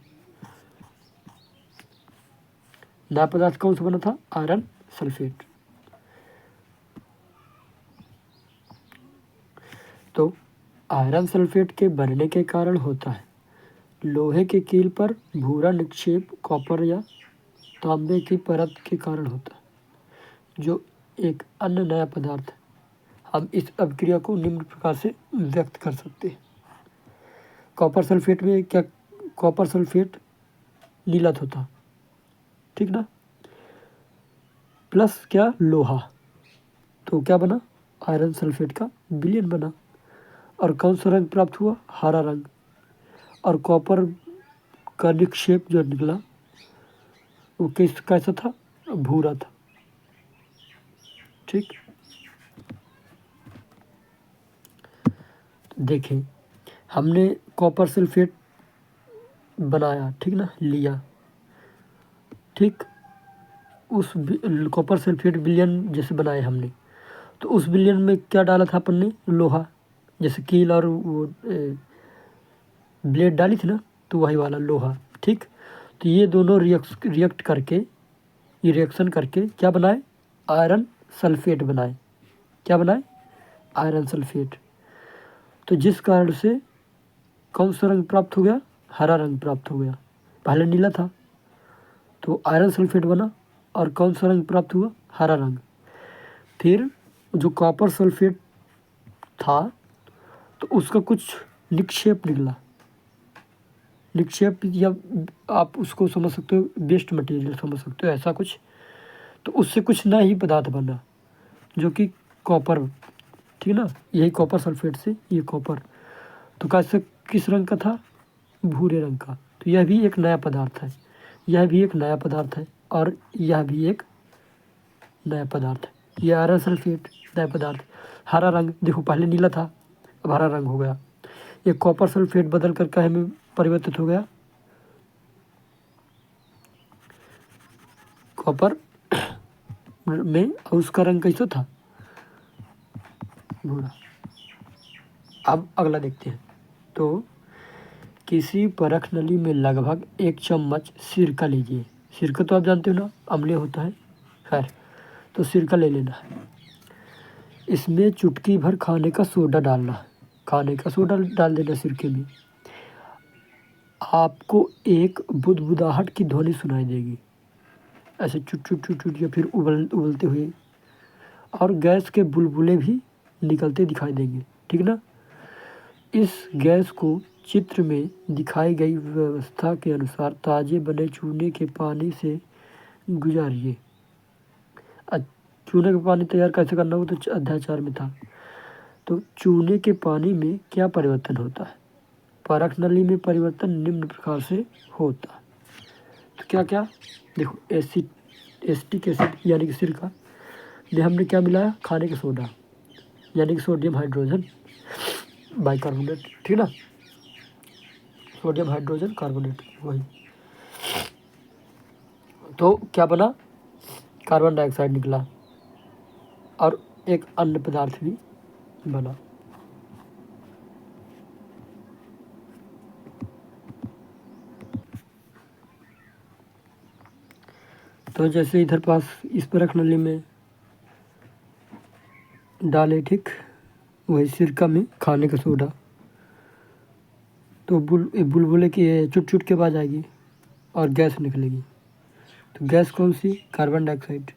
नया पदार्थ कौन सा बना था, आयरन सल्फेट। तो आयरन सल्फेट के बनने के कारण होता है लोहे के कील पर भूरा निक्षेप कॉपर या तांबे की परत के कारण होता है, जो एक अन्य नया पदार्थ है। हम इस अभिक्रिया को निम्न प्रकार से व्यक्त कर सकते हैं। कॉपर सल्फेट में क्या, कॉपर सल्फेट नीला होता, ठीक ना, प्लस क्या, लोहा, तो क्या बना, आयरन सल्फेट का विलयन बना। और कौन सा रंग प्राप्त हुआ, हरा रंग। और कॉपर का निक्षेप जो निकला वो कैसा था, भूरा था। ठीक, देखें हमने कॉपर सल्फेट बनाया, ठीक ना, लिया, ठीक, उस कॉपर सल्फेट विलयन जैसे बनाए हमने, तो उस विलयन में क्या डाला था अपन ने, लोहा, जैसे कील और वो ब्लेड डाली थी ना, तो वही वाला लोहा। ठीक, तो ये दोनों रिएक्ट करके, ये रिएक्शन करके क्या बनाए, आयरन सल्फेट बनाए। क्या बनाए, आयरन सल्फेट। तो जिस कारण से कौन सा रंग प्राप्त हो गया, हरा रंग प्राप्त हो गया। पहले नीला था तो आयरन सल्फेट बना, और कौन सा रंग प्राप्त हुआ, हरा रंग। फिर जो कॉपर सल्फेट था तो उसका कुछ निक्षेप निकला, निक्षेप, या आप उसको समझ सकते हो वेस्ट मटेरियल समझ सकते हो, ऐसा कुछ। तो उससे कुछ नया ही पदार्थ बना जो कि कॉपर, ठीक ना, यही कॉपर सल्फेट से ये कॉपर, तो कैसे, किस रंग का था, भूरे रंग का। तो यह भी एक नया पदार्थ है, यह भी एक नया पदार्थ है, और यह भी एक नया पदार्थ है। यह आयरन सल्फेट नया पदार्थ। हरा रंग देखो पहले नीला था, अब हरा रंग हो गया। ये कॉपर सल्फेट बदल कर काहे में परिवर्तित हो गया, कॉपर में, और उसका रंग कैसा था, भूरा। अब अगला देखते हैं। तो किसी परख नली में लगभग 1 चम्मच सिरका लीजिए। सिरका तो आप जानते हो ना, अम्लीय होता है। खैर, तो सिरका ले लेना है। इसमें चुटकी भर खाने का सोडा डालना है। खाने का सोडा डाल देना सिरके में। आपको एक बुदबुदाहट की ध्वनि सुनाई देगी, ऐसे चुट चुट चुट चुट, या फिर उबलते हुए, और गैस के बुलबुले भी निकलते दिखाई देंगे। ठीक ना। इस गैस को चित्र में दिखाई गई व्यवस्था के अनुसार ताजे बने चूने के पानी से गुजारिए। चूने का पानी तैयार कैसे करना हो तो अध्याय 4 में था। तो चूने के पानी में क्या परिवर्तन होता है? परख नली में परिवर्तन निम्न प्रकार से होता है। तो क्या क्या देखो, एसिटिक एसिड यानी कि सिरका में हमने क्या मिलाया? खाने का सोडा यानी कि सोडियम हाइड्रोजन बाइकार्बोनेट। ठीक ना, सोडियम हाइड्रोजन कार्बोनेट वही। तो क्या बना? कार्बन डाइऑक्साइड निकला और एक अन्य पदार्थ भी बना। तो जैसे इधर पास इस परख नली में डाले, ठीक, वही सिरका में खाने का सोडा, तो बुलबुले की चुट चुट के आवाज आएगी और गैस निकलेगी। तो गैस कौन सी? Carbon dioxide.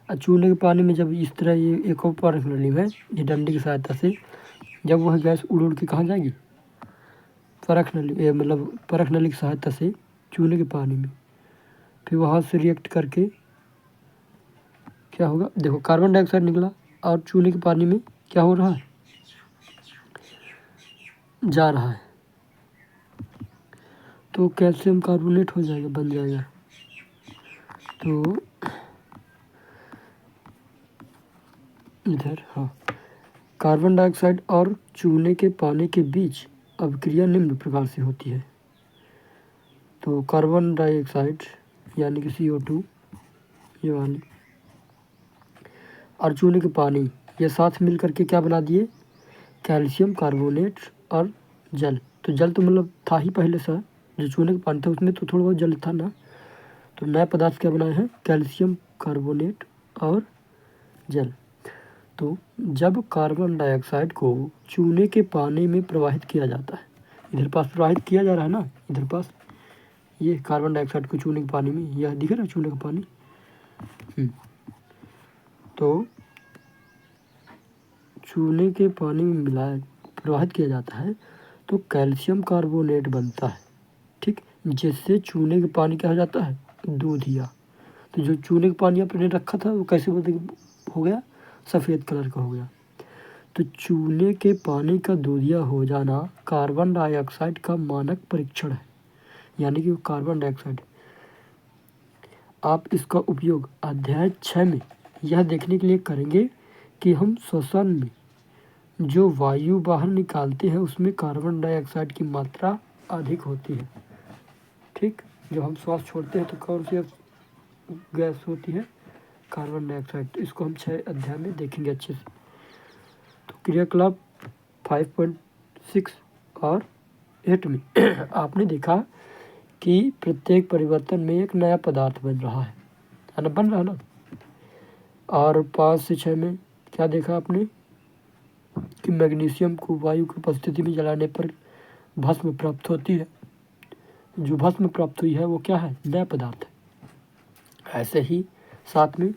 और चूने के पानी में जब इस तरह ये एक और परख नली में ये डंडी की सहायता से जब वह गैस उड़ उड़ के कहाँ जाएगी? परख नली, मतलब परख नली की सहायता से चूने के पानी में, फिर वहाँ से रिएक्ट करके क्या होगा? देखो, कार्बन डाइऑक्साइड निकला और चूने के पानी में क्या हो रहा है? जा रहा है। तो कैल्शियम कार्बोनेट हो जाएगा, बन जाएगा। तो इधर हाँ, कार्बन डाइऑक्साइड और चूने के पानी के बीच अभिक्रिया निम्न प्रकार से होती है। तो कार्बन डाइऑक्साइड यानी कि CO2 ये वाली और चूने के पानी ये साथ मिल करके क्या बना दिए? कैल्शियम कार्बोनेट और जल। तो जल तो मतलब था ही पहले से, जो चूने का पानी था उसमें तो थोड़ा बहुत जल था ना। तो नया पदार्थ क्या बनाए हैं? कैल्शियम कार्बोनेट और जल। तो जब कार्बन डाइऑक्साइड को चूने के पानी में प्रवाहित किया जाता है, इधर पास प्रवाहित किया जा रहा है ना, इधर पास ये कार्बन डाइऑक्साइड को चूने के पानी में, यह दिख रहा है चूने का पानी। तो चूने के पानी में मिलाया प्रवाहित किया जाता है तो कैल्शियम कार्बोनेट बनता है। ठीक, जिससे चूने के पानी क्या हो जाता है? दूधिया। तो जो चूने का पानी आपने रखा था वो कैसे हो गया? सफ़ेद कलर का हो गया। तो चूने के पानी का दूधिया हो जाना कार्बन डाइऑक्साइड का मानक परीक्षण है, यानी कि कार्बन डाइऑक्साइड। आप इसका उपयोग अध्याय 6 में यह देखने के लिए करेंगे कि हम श्वसन में जो वायु बाहर निकालते हैं उसमें कार्बन डाइऑक्साइड की मात्रा अधिक होती है। ठीक, जब हम श्वास छोड़ते हैं तो कौन सी गैस होती है? Carbon dioxide. तो इसको हम 6 अध्याय में देखेंगे अच्छे से। तो क्रियाकलाप 5.6 और 8 में आपने देखा कि प्रत्येक परिवर्तन में एक नया पदार्थ बन रहा है ना, बन रहा है ना। और 5 से 6 में क्या देखा आपने? कि मैग्नीशियम को वायु की उपस्थिति में जलाने पर भस्म प्राप्त होती है। जो भस्म प्राप्त हुई है वो क्या है? नया पदार्थ है। ऐसे ही साथ में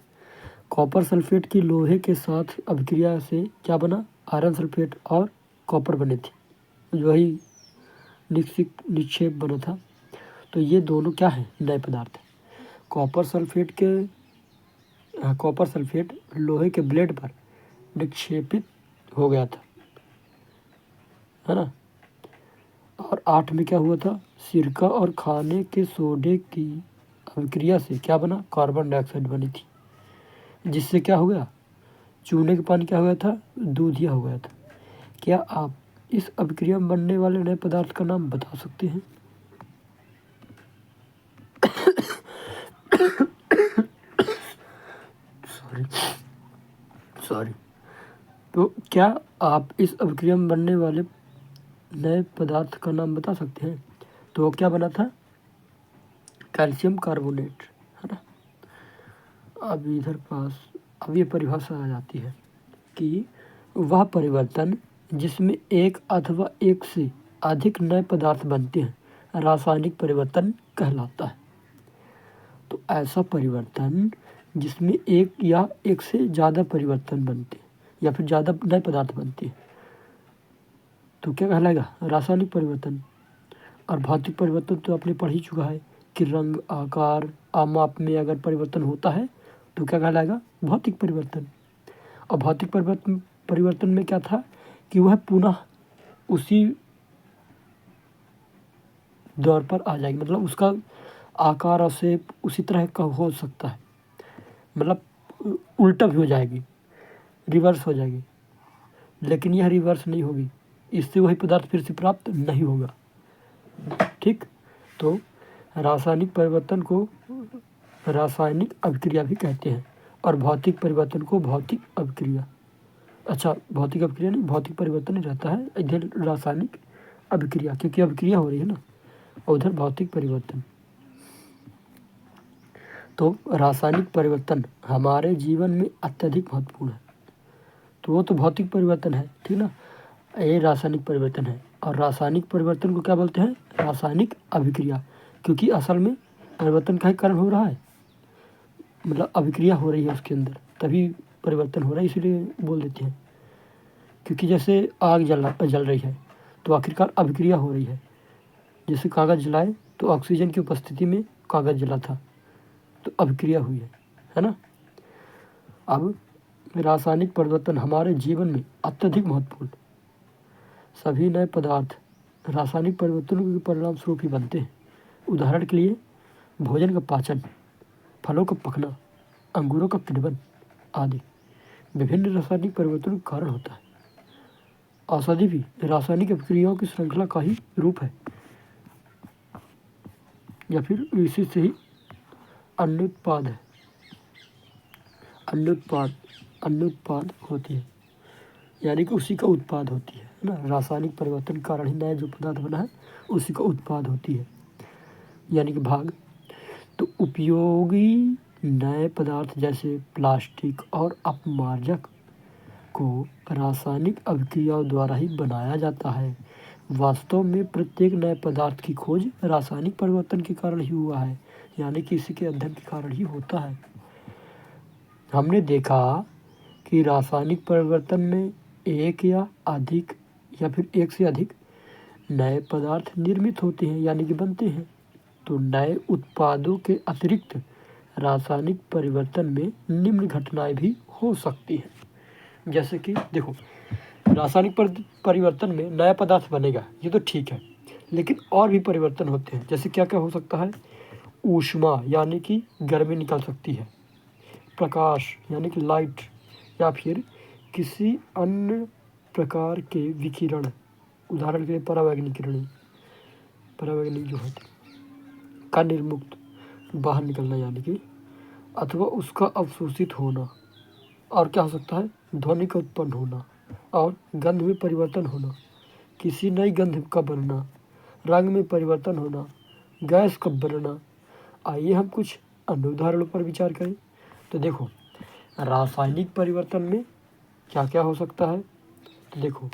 कॉपर सल्फेट की लोहे के साथ अभिक्रिया से क्या बना? आयरन सल्फेट और कॉपर बने थे, जो ही निक्षेप बना था। तो ये दोनों क्या है? नए पदार्थ है। कॉपर सल्फेट लोहे के ब्लेड पर निक्षेपित हो गया था, है ना। और 8 में क्या हुआ था? सिरका और खाने के सोडे की अभिक्रिया से क्या बना? कार्बन डाइऑक्साइड बनी थी, जिससे क्या हो गया? चूने का पानी क्या हो गया था? दूधिया हो गया था। क्या आप इस अभिक्रिया में बनने वाले नए पदार्थ का नाम बता सकते हैं? सॉरी। तो तो क्या आप इस अभिक्रिया में बनने वाले नए पदार्थ का नाम बता सकते हैं? तो वो क्या बना था? कैल्शियम कार्बोनेट, है ना। अब इधर पास अब ये परिभाषा आ जाती है कि वह परिवर्तन जिसमें एक अथवा एक से अधिक नए पदार्थ बनते हैं रासायनिक परिवर्तन कहलाता है। तो ऐसा परिवर्तन जिसमें एक या एक से ज़्यादा परिवर्तन बनते हैं या फिर ज़्यादा नए पदार्थ बनते हैं तो क्या कहलाएगा? रासायनिक परिवर्तन। और भौतिक परिवर्तन तो आपने पढ़ ही चुका है कि रंग, आकार, माप में अगर परिवर्तन होता है तो क्या कहलाएगा? भौतिक परिवर्तन। और भौतिक परिवर्तन में क्या था कि वह पुनः उसी दौर पर आ जाएगी, मतलब उसका आकार और शेप उसी तरह का हो सकता है, मतलब उल्टा भी हो जाएगी, रिवर्स हो जाएगी, लेकिन यह रिवर्स नहीं होगी, इससे वही पदार्थ फिर से प्राप्त नहीं होगा। ठीक, तो रासायनिक परिवर्तन को रासायनिक अभिक्रिया भी कहते हैं और भौतिक परिवर्तन को भौतिक अभिक्रिया, अच्छा भौतिक अभिक्रिया नहीं, भौतिक परिवर्तन ही रहता है, इधर रासायनिक अभिक्रिया, क्योंकि अभिक्रिया हो रही है ना, और उधर भौतिक परिवर्तन। तो रासायनिक परिवर्तन हमारे जीवन में अत्यधिक महत्वपूर्ण है। तो वो तो भौतिक परिवर्तन है, ठीक ना, ये रासायनिक परिवर्तन है। और रासायनिक परिवर्तन को क्या बोलते हैं? रासायनिक अभिक्रिया, क्योंकि असल में परिवर्तन का ही कारण हो रहा है, मतलब अभिक्रिया हो रही है उसके अंदर, तभी परिवर्तन हो रहा है, इसलिए बोल देते हैं। क्योंकि जैसे आग जल रही है तो आखिरकार अभिक्रिया हो रही है। जैसे कागज़ जलाए तो ऑक्सीजन की उपस्थिति में कागज़ जला था, तो अभिक्रिया हुई है ना। अब रासायनिक परिवर्तन हमारे जीवन में अत्यधिक महत्वपूर्ण, सभी नए पदार्थ रासायनिक परिवर्तनों के परिणाम स्वरूप ही बनते हैं। उदाहरण के लिए भोजन का पाचन, फलों का पकना, अंगूरों का किण्वन आदि विभिन्न रासायनिक परिवर्तनों का कारण होता है। औषधि भी रासायनिक अभिक्रियाओं की श्रृंखला का ही रूप है, या फिर इसी से ही अन्य उत्पाद होती है, यानी कि उसी का उत्पाद होती है ना। रासायनिक परिवर्तन के कारण ही नया जो पदार्थ बना है उसी का उत्पाद होती है, यानी कि भाग। तो उपयोगी नए पदार्थ जैसे प्लास्टिक और अपमार्जक को रासायनिक अभिक्रियाओं द्वारा ही बनाया जाता है। वास्तव में प्रत्येक नए पदार्थ की खोज रासायनिक परिवर्तन के कारण ही हुआ है, यानी कि इसी के अध्ययन के कारण ही होता है। हमने देखा कि रासायनिक परिवर्तन में एक या अधिक या फिर एक से अधिक नए पदार्थ निर्मित होते हैं, यानी कि बनते हैं। तो नए उत्पादों के अतिरिक्त रासायनिक परिवर्तन में निम्न घटनाएं भी हो सकती हैं, जैसे कि देखो, रासायनिक परिवर्तन में नया पदार्थ बनेगा, ये तो ठीक है, लेकिन और भी परिवर्तन होते हैं। जैसे क्या क्या हो सकता है? ऊष्मा यानी कि गर्मी निकल सकती है, प्रकाश यानी कि लाइट, या फिर किसी अन्य प्रकार के विकिरण, उदाहरण के लिए परावैंगनिक जो है का निर्मुक्त बाहर निकलना, यानी कि अथवा उसका अवशोषित होना। और क्या हो सकता है? ध्वनि का उत्पन्न होना और गंध में परिवर्तन होना, किसी नई गंध का बनना, रंग में परिवर्तन होना, गैस का बनना। आइए हम कुछ अन्य उदाहरणों पर विचार करें। तो देखो, रासायनिक परिवर्तन में क्या क्या हो सकता है? तो देखो,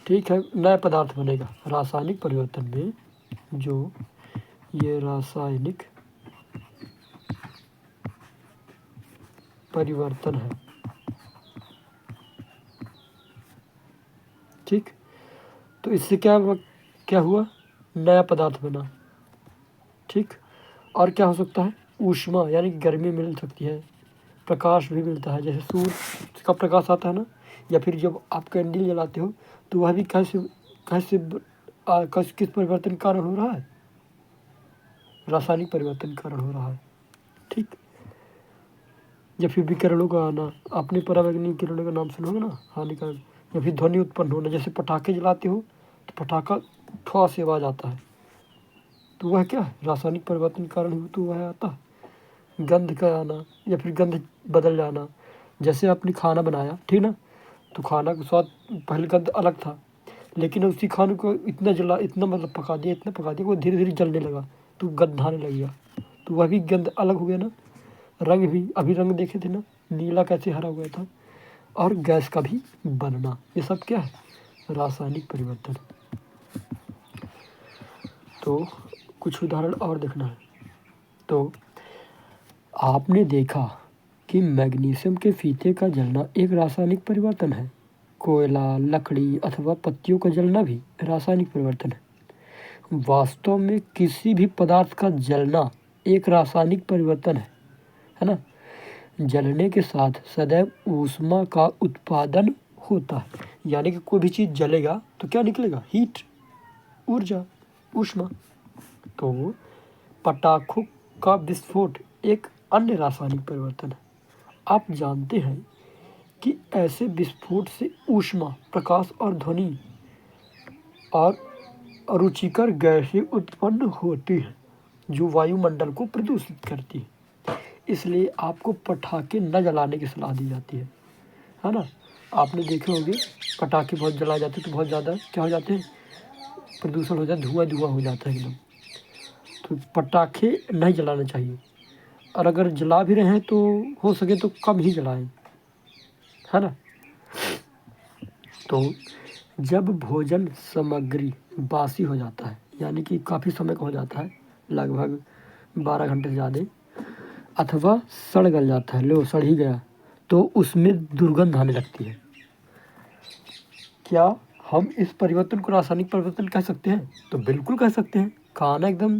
ठीक है, नया पदार्थ बनेगा। रासायनिक परिवर्तन में जो ये रासायनिक परिवर्तन है, ठीक, तो इससे क्या हुआ? नया पदार्थ बना, ठीक। और क्या हो सकता है? ऊष्मा यानी कि गर्मी मिल सकती है, प्रकाश भी मिलता है, जैसे सूर्य का प्रकाश आता है ना, या फिर जब आप कैंडल जलाते हो तो वह भी किस परिवर्तन के कारण हो रहा है? रासायनिक परिवर्तन के कारण हो रहा है, ठीक। या फिर विकिरणों का आना, आपने परावैंगनिक किरणों का नाम सुना होगा ना, हानिकारक। या फिर ध्वनि उत्पन्न होना, जैसे पटाखे जलाते हो तो पटाखा ठुआ से आवाज़ आता है, तो वह क्या है? रासायनिक परिवर्तन के कारण ही तो वह आता है। गंध का आना या फिर गंध बदल जाना, जैसे आपने खाना बनाया, ठीक ना, तो खाना का स्वाद पहले गंध अलग था, लेकिन उसी खाने को इतना जला, इतना मतलब पका दिया, इतना पका दिया वो धीरे धीरे जलने लगा तो गंधाने लग गया, तो वह भी गंध अलग हो गया ना। रंग भी, अभी रंग देखे थे ना, नीला कैसे हरा हुआ था, और गैस का भी बनना, ये सब क्या है, रासायनिक परिवर्तन। तो कुछ उदाहरण और देखना है। तो आपने देखा कि मैग्नीशियम के फीते का जलना एक रासायनिक परिवर्तन है। कोयला, लकड़ी अथवा पत्तियों का जलना भी रासायनिक परिवर्तन है। वास्तव में किसी भी पदार्थ का जलना एक रासायनिक परिवर्तन है ना। जलने के साथ सदैव ऊष्मा का उत्पादन होता है, यानी कि कोई भी चीज़ जलेगा तो क्या निकलेगा, हीट, ऊर्जा, ऊष्मा। तो पटाखों का विस्फोट एक अन्य रासायनिक परिवर्तन है। आप जानते हैं कि ऐसे विस्फोट से ऊष्मा, प्रकाश और ध्वनि और रुचिकर गैसें उत्पन्न होती हैं जो वायुमंडल को प्रदूषित करती है। इसलिए आपको पटाखे न जलाने की सलाह दी जाती है ना। आपने देखे होंगे पटाखे बहुत जलाए जाते हैं तो बहुत ज़्यादा क्या हो जाते हैं, प्रदूषण हो जाता है, धुआं धुआं हो जाता है एकदम। तो पटाखे नहीं जलाना चाहिए, और अगर जला भी रहे हैं तो हो सके तो कम ही जलाएं, है ना। तो जब भोजन सामग्री बासी हो जाता है, यानी कि काफ़ी समय का हो जाता है, लगभग 12 घंटे से ज़्यादा, अथवा सड़ गल जाता है, लो सड़ ही गया, तो उसमें दुर्गंध आने लगती है। क्या हम इस परिवर्तन को रासायनिक परिवर्तन कह सकते हैं? तो बिल्कुल कह सकते हैं। खाना एकदम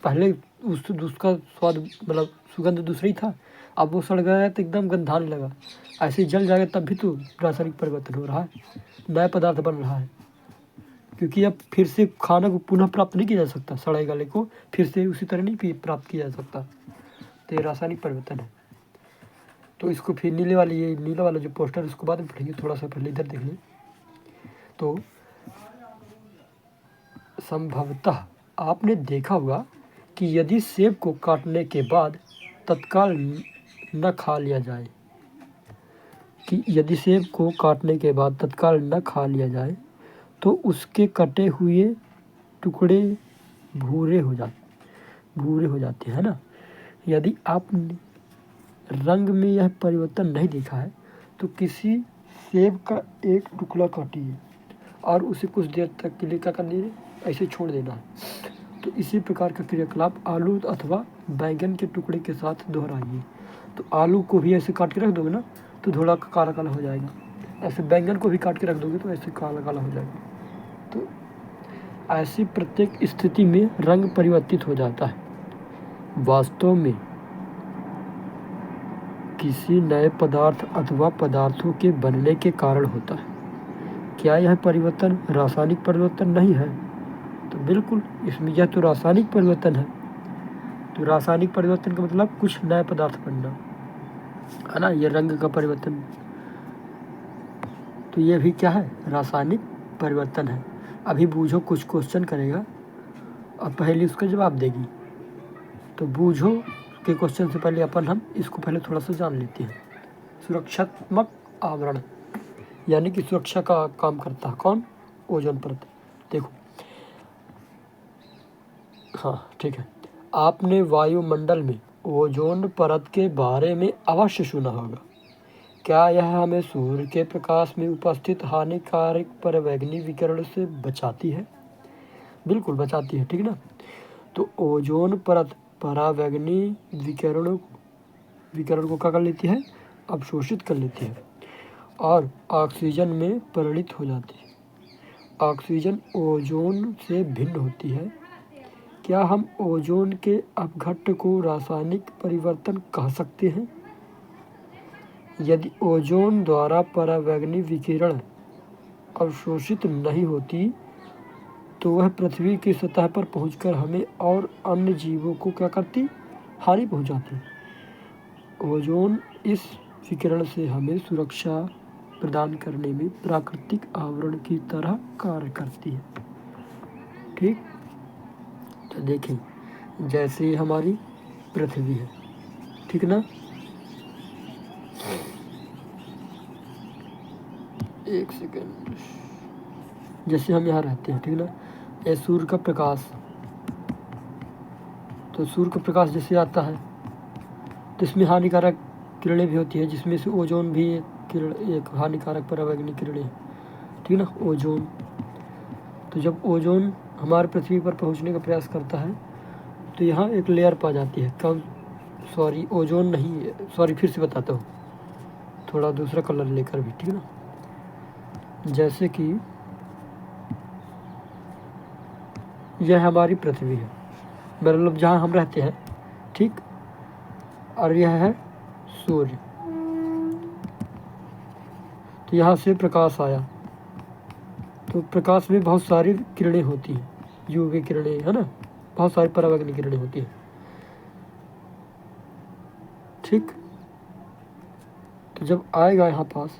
पहले उसका स्वाद मतलब सुगंध दूसरा ही था, अब वो सड़ गया तो एकदम गंधाने लगा। ऐसे जल जाएगा तब भी तो रासायनिक परिवर्तन हो रहा है, नया पदार्थ बन रहा है, क्योंकि अब फिर से खाना को पुनः प्राप्त नहीं किया जा सकता, सड़े गले को फिर से उसी तरह नहीं प्राप्त किया जा सकता, तो ये रासायनिक परिवर्तन है। तो इसको फिर नीले वाले, ये नीला वाला जो पोस्टर इसको बाद में पढ़ेंगे, थोड़ा सा पहले इधर देख लें। तो संभवतः आपने देखा होगा कि यदि सेब को काटने के बाद तत्काल न खा लिया जाए, तो उसके कटे हुए टुकड़े भूरे हो जाते हैं ना। यदि आपने रंग में यह परिवर्तन नहीं देखा है तो किसी सेब का एक टुकड़ा काटिए और उसे कुछ देर तक के लिए क्या कर लीजिए, ऐसे छोड़ देना है। तो इसी प्रकार का क्रियाकलाप आलू अथवा बैंगन के टुकड़े के साथ दोहराइए। तो आलू को भी ऐसे काट के रख दोगे ना तो थोड़ा काला काला हो जाएगा, ऐसे बैंगन को भी काट के रख दोगे तो ऐसे काला काला हो जाएगा। तो ऐसी प्रत्येक स्थिति में रंग परिवर्तित हो जाता है। वास्तव में किसी नए पदार्थ अथवा पदार्थों के बनने के कारण होता है। क्या यह परिवर्तन रासायनिक परिवर्तन नहीं है? तो बिल्कुल, इसमें यह तो रासायनिक परिवर्तन है। तो रासायनिक परिवर्तन का मतलब कुछ नया पदार्थ बनना, है ना। ये रंग का परिवर्तन, तो ये भी क्या है, रासायनिक परिवर्तन है। अभी बूझो कुछ क्वेश्चन करेगा और पहले उसका जवाब देगी। तो बूझो के क्वेश्चन से पहले हम इसको पहले थोड़ा सा जान लेते हैं। सुरक्षात्मक आवरण, यानी कि सुरक्षा का काम करता है कौन, ओजोन परत। देखो, हाँ ठीक है, आपने वायुमंडल में ओजोन परत के बारे में अवश्य सुना होगा। क्या यह हमें सूर्य के प्रकाश में उपस्थित हानिकारक परावैंगनी विकिरण से बचाती है? बिल्कुल बचाती है, ठीक ना। तो ओजोन परत परावैंगनी विकिरण को क्या कर लेती है, अवशोषित कर लेती है और ऑक्सीजन में परिणित हो जाती है। ऑक्सीजन ओजोन से भिन्न होती है। क्या हम ओजोन के अपघट्ट को रासायनिक परिवर्तन कह सकते हैं? यदि ओजोन द्वारा परावैंगनी विकिरण अवशोषित नहीं होती तो वह पृथ्वी की सतह पर पहुंचकर हमें और अन्य जीवों को क्या करती, हानि पहुंचाती। ओजोन इस विकिरण से हमें सुरक्षा प्रदान करने में प्राकृतिक आवरण की तरह कार्य करती है। ठीक, तो देखें जैसे हमारी पृथ्वी है, ठीक ना। एक सेकेंड, जैसे हम यहाँ रहते हैं, ठीक ना, ये सूर्य का प्रकाश, तो सूर्य का प्रकाश जैसे आता है तो इसमें हानिकारक किरणें भी होती है, जिसमें से ओजोन भी एक हानिकारक परावैंगनी किरणें, ठीक ना, ओजोन। तो जब ओजोन हमारे पृथ्वी पर पहुंचने का प्रयास करता है तो यहाँ एक लेयर पा जाती है, कम, सॉरी ओजोन नहीं, सॉरी फिर से बताता हूँ, थोड़ा दूसरा कलर लेकर भी, ठीक ना, जैसे कि यह हमारी पृथ्वी है, मतलब जहाँ हम रहते हैं, ठीक, और यह है सूर्य। तो यहाँ से प्रकाश आया, तो प्रकाश में बहुत सारी किरणें होती हैं, यूवी किरणें, है ना, बहुत सारी परावैंगनी किरणें होती हैं, ठीक। तो जब आएगा यहाँ पास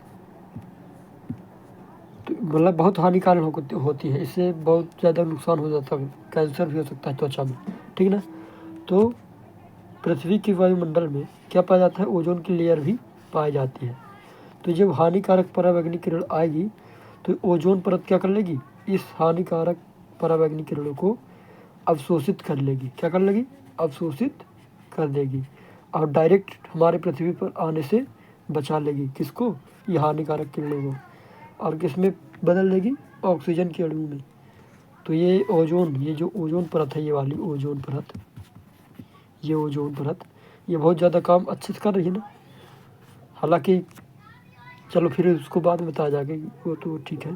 तो मतलब बहुत हानिकारक होती है, इससे बहुत ज़्यादा नुकसान हो जाता है, कैंसर भी हो सकता है त्वचा में, ठीक ना। तो पृथ्वी की वायुमंडल में क्या पाया जाता है, ओजोन की लेयर भी पाई जाती है। तो जब हानिकारक परावैंगनी किरण आएगी तो ओजोन परत क्या कर लेगी, इस हानिकारक परावैंगनी किरणों को अवशोषित कर लेगी, क्या कर लेगी, अवशोषित कर देगी, और डायरेक्ट हमारे पृथ्वी पर आने से बचा लेगी, किसको, ये हानिकारक किरणों को, और किस में बदल देगी, ऑक्सीजन के अणु में। तो ये ओजोन, ये जो ओजोन परत है, ये वाली ओजोन परत, ये ओजोन परत, ये बहुत ज़्यादा काम अच्छे से कर रही है ना। हालांकि चलो फिर उसको बाद में बताया जाएगा, वो तो ठीक है।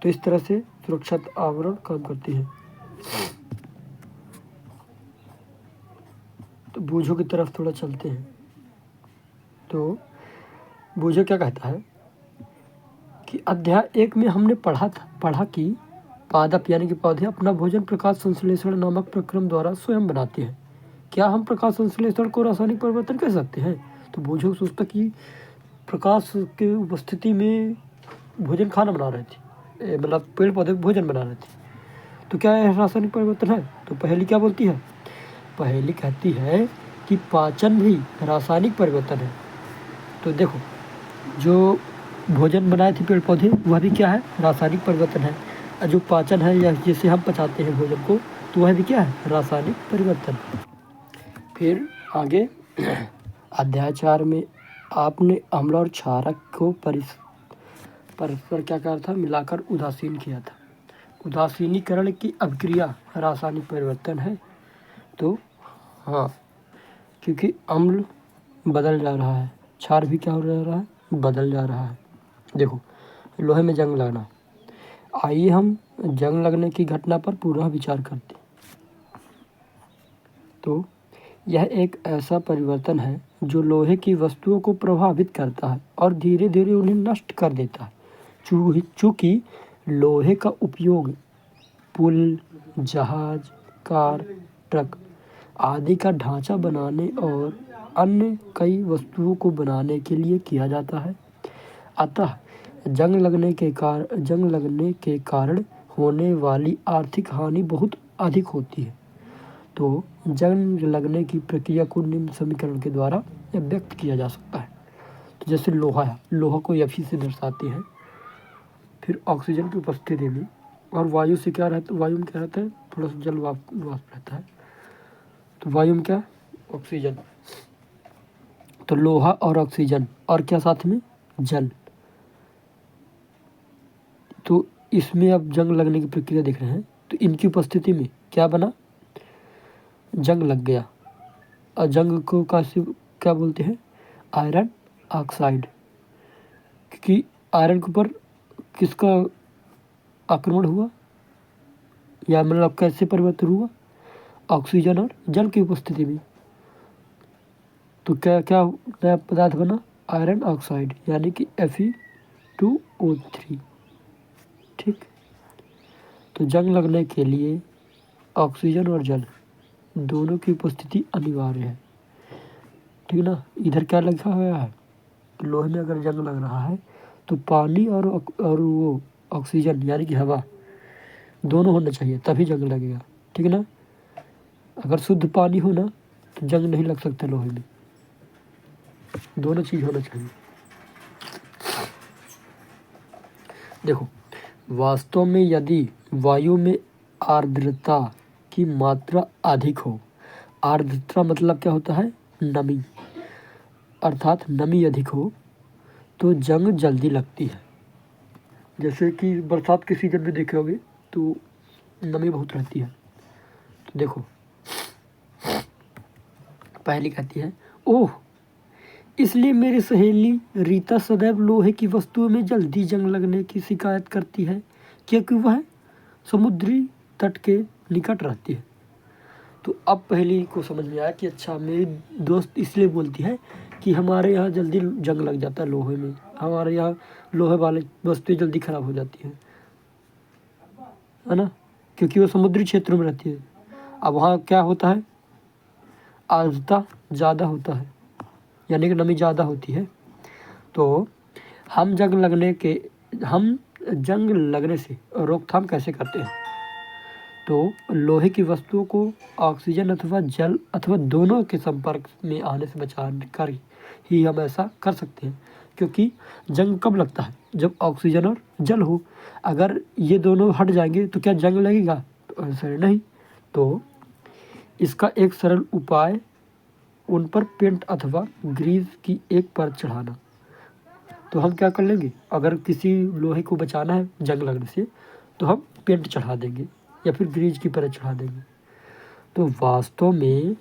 तो इस तरह से सुरक्षा आवरण काम करती है। तो बूझो की तरफ थोड़ा चलते हैं। तो बूझो क्या कहता है कि अध्याय 1 में हमने पढ़ा कि पादप यानी कि पौधे अपना भोजन प्रकाश संश्लेषण नामक प्रक्रम द्वारा स्वयं बनाते हैं। क्या हम प्रकाश संश्लेषण को रासायनिक परिवर्तन कह सकते हैं? तो बूझो सोचता कि प्रकाश के उपस्थिति में भोजन खाना बना रहे थे, मतलब पेड़ पौधे भोजन बना रहे थे, तो क्या यह रासायनिक परिवर्तन है? तो पहेली क्या बोलती है? पहेली कहती है कि पाचन भी रासायनिक परिवर्तन है। तो देखो, जो भोजन बनाए थे पेड़ पौधे, वह भी क्या है, रासायनिक परिवर्तन है। और जो पाचन है या जिसे हम पचाते हैं भोजन को, तो वह भी क्या है, रासायनिक परिवर्तन। फिर आगे अध्याय 4 में आपने अम्ल और क्षारक को परस्पर क्या कहा था, मिलाकर उदासीन किया था। उदासीनीकरण की अभिक्रिया रासायनिक परिवर्तन है। तो हाँ, क्योंकि अम्ल बदल जा रहा है, क्षार भी क्या हो रहा है, बदल जा रहा है। देखो, लोहे में जंग लगना, आइए हम जंग लगने की घटना पर पुनः विचार करते हैं। तो यह एक ऐसा परिवर्तन है जो लोहे की वस्तुओं को प्रभावित करता है और धीरे धीरे उन्हें नष्ट कर देता है। चूँकि लोहे का उपयोग पुल, जहाज, कार, ट्रक आदि का ढांचा बनाने और अन्य कई वस्तुओं को बनाने के लिए किया जाता है, अतः जंग लगने के कारण होने वाली आर्थिक हानि बहुत अधिक होती है। तो जंग लगने की प्रक्रिया को निम्न समीकरण के द्वारा व्यक्त किया जा सकता है। तो जैसे लोहा है, लोहा को Fe से दर्शाते हैं। फिर ऑक्सीजन की उपस्थिति में, और वायु से क्या रहता है, वायु में क्या रहता है, थोड़ा सा जल वाष्प रहता है। तो वायु में क्या, ऑक्सीजन। तो लोहा और ऑक्सीजन, और क्या साथ में, जल। तो इसमें अब जंग लगने की प्रक्रिया देख रहे हैं। तो इनकी उपस्थिति में क्या बना, जंग लग गया। और जंग को क्या बोलते हैं, आयरन ऑक्साइड। क्योंकि आयरन के ऊपर किसका आक्रमण हुआ, या मतलब कैसे परिवर्तन हुआ, ऑक्सीजन और जल की उपस्थिति में। तो क्या क्या नया पदार्थ बना, आयरन ऑक्साइड, यानी कि Fe2O3, ठीक। तो जंग लगने के लिए ऑक्सीजन और जल दोनों की उपस्थिति अनिवार्य है, ठीक ना। इधर क्या लिखा हुआ है, लोहे में अगर जंग लग रहा है तो पानी और वो ऑक्सीजन यानी कि हवा दोनों होना चाहिए, तभी जंग लगेगा, ठीक ना। अगर शुद्ध पानी हो ना तो जंग नहीं लग सकता लोहे में, दोनों चीज़ होना चाहिए। देखो, वास्तव में यदि वायु में आर्द्रता की मात्रा अधिक हो, आर्द्रता मतलब क्या होता है, नमी, अर्थात नमी अधिक हो तो जंग जल्दी लगती है। जैसे कि बरसात के सीजन में देखे होगे तो नमी बहुत रहती है। तो देखो, पहली कहती है, ओह, इसलिए मेरी सहेली रीता सदैव लोहे की वस्तुओं में जल्दी जंग लगने की शिकायत करती है, क्योंकि वह समुद्री तट के निकट रहती है। तो अब पहली को समझ में आया कि अच्छा, मेरी दोस्त इसलिए बोलती है कि हमारे यहाँ जल्दी जंग लग जाता है लोहे में, हमारे यहाँ लोहे वाले वस्तुएं जल्दी खराब हो जाती हैं, है ना, क्योंकि वो समुद्री क्षेत्रों में रहती है। अब वहाँ क्या होता है, आर्द्रता ज़्यादा होता है, यानी कि नमी ज़्यादा होती है। तो हम जंग लगने से रोकथाम कैसे करते हैं? तो लोहे की वस्तुओं को ऑक्सीजन अथवा जल अथवा दोनों के संपर्क में आने से बचा कर ही हम ऐसा कर सकते हैं। क्योंकि जंग कब लगता है? जब ऑक्सीजन और जल हो। अगर ये दोनों हट जाएंगे तो क्या जंग लगेगा? तो आंसर नहीं। तो इसका एक सरल उपाय उन पर पेंट अथवा ग्रीस की एक परत चढ़ाना। तो हम क्या कर लेंगे, अगर किसी लोहे को बचाना है जंग लगने से तो हम पेंट चढ़ा देंगे या फिर ग्रीज की परत चढ़ा देंगे। तो वास्तव में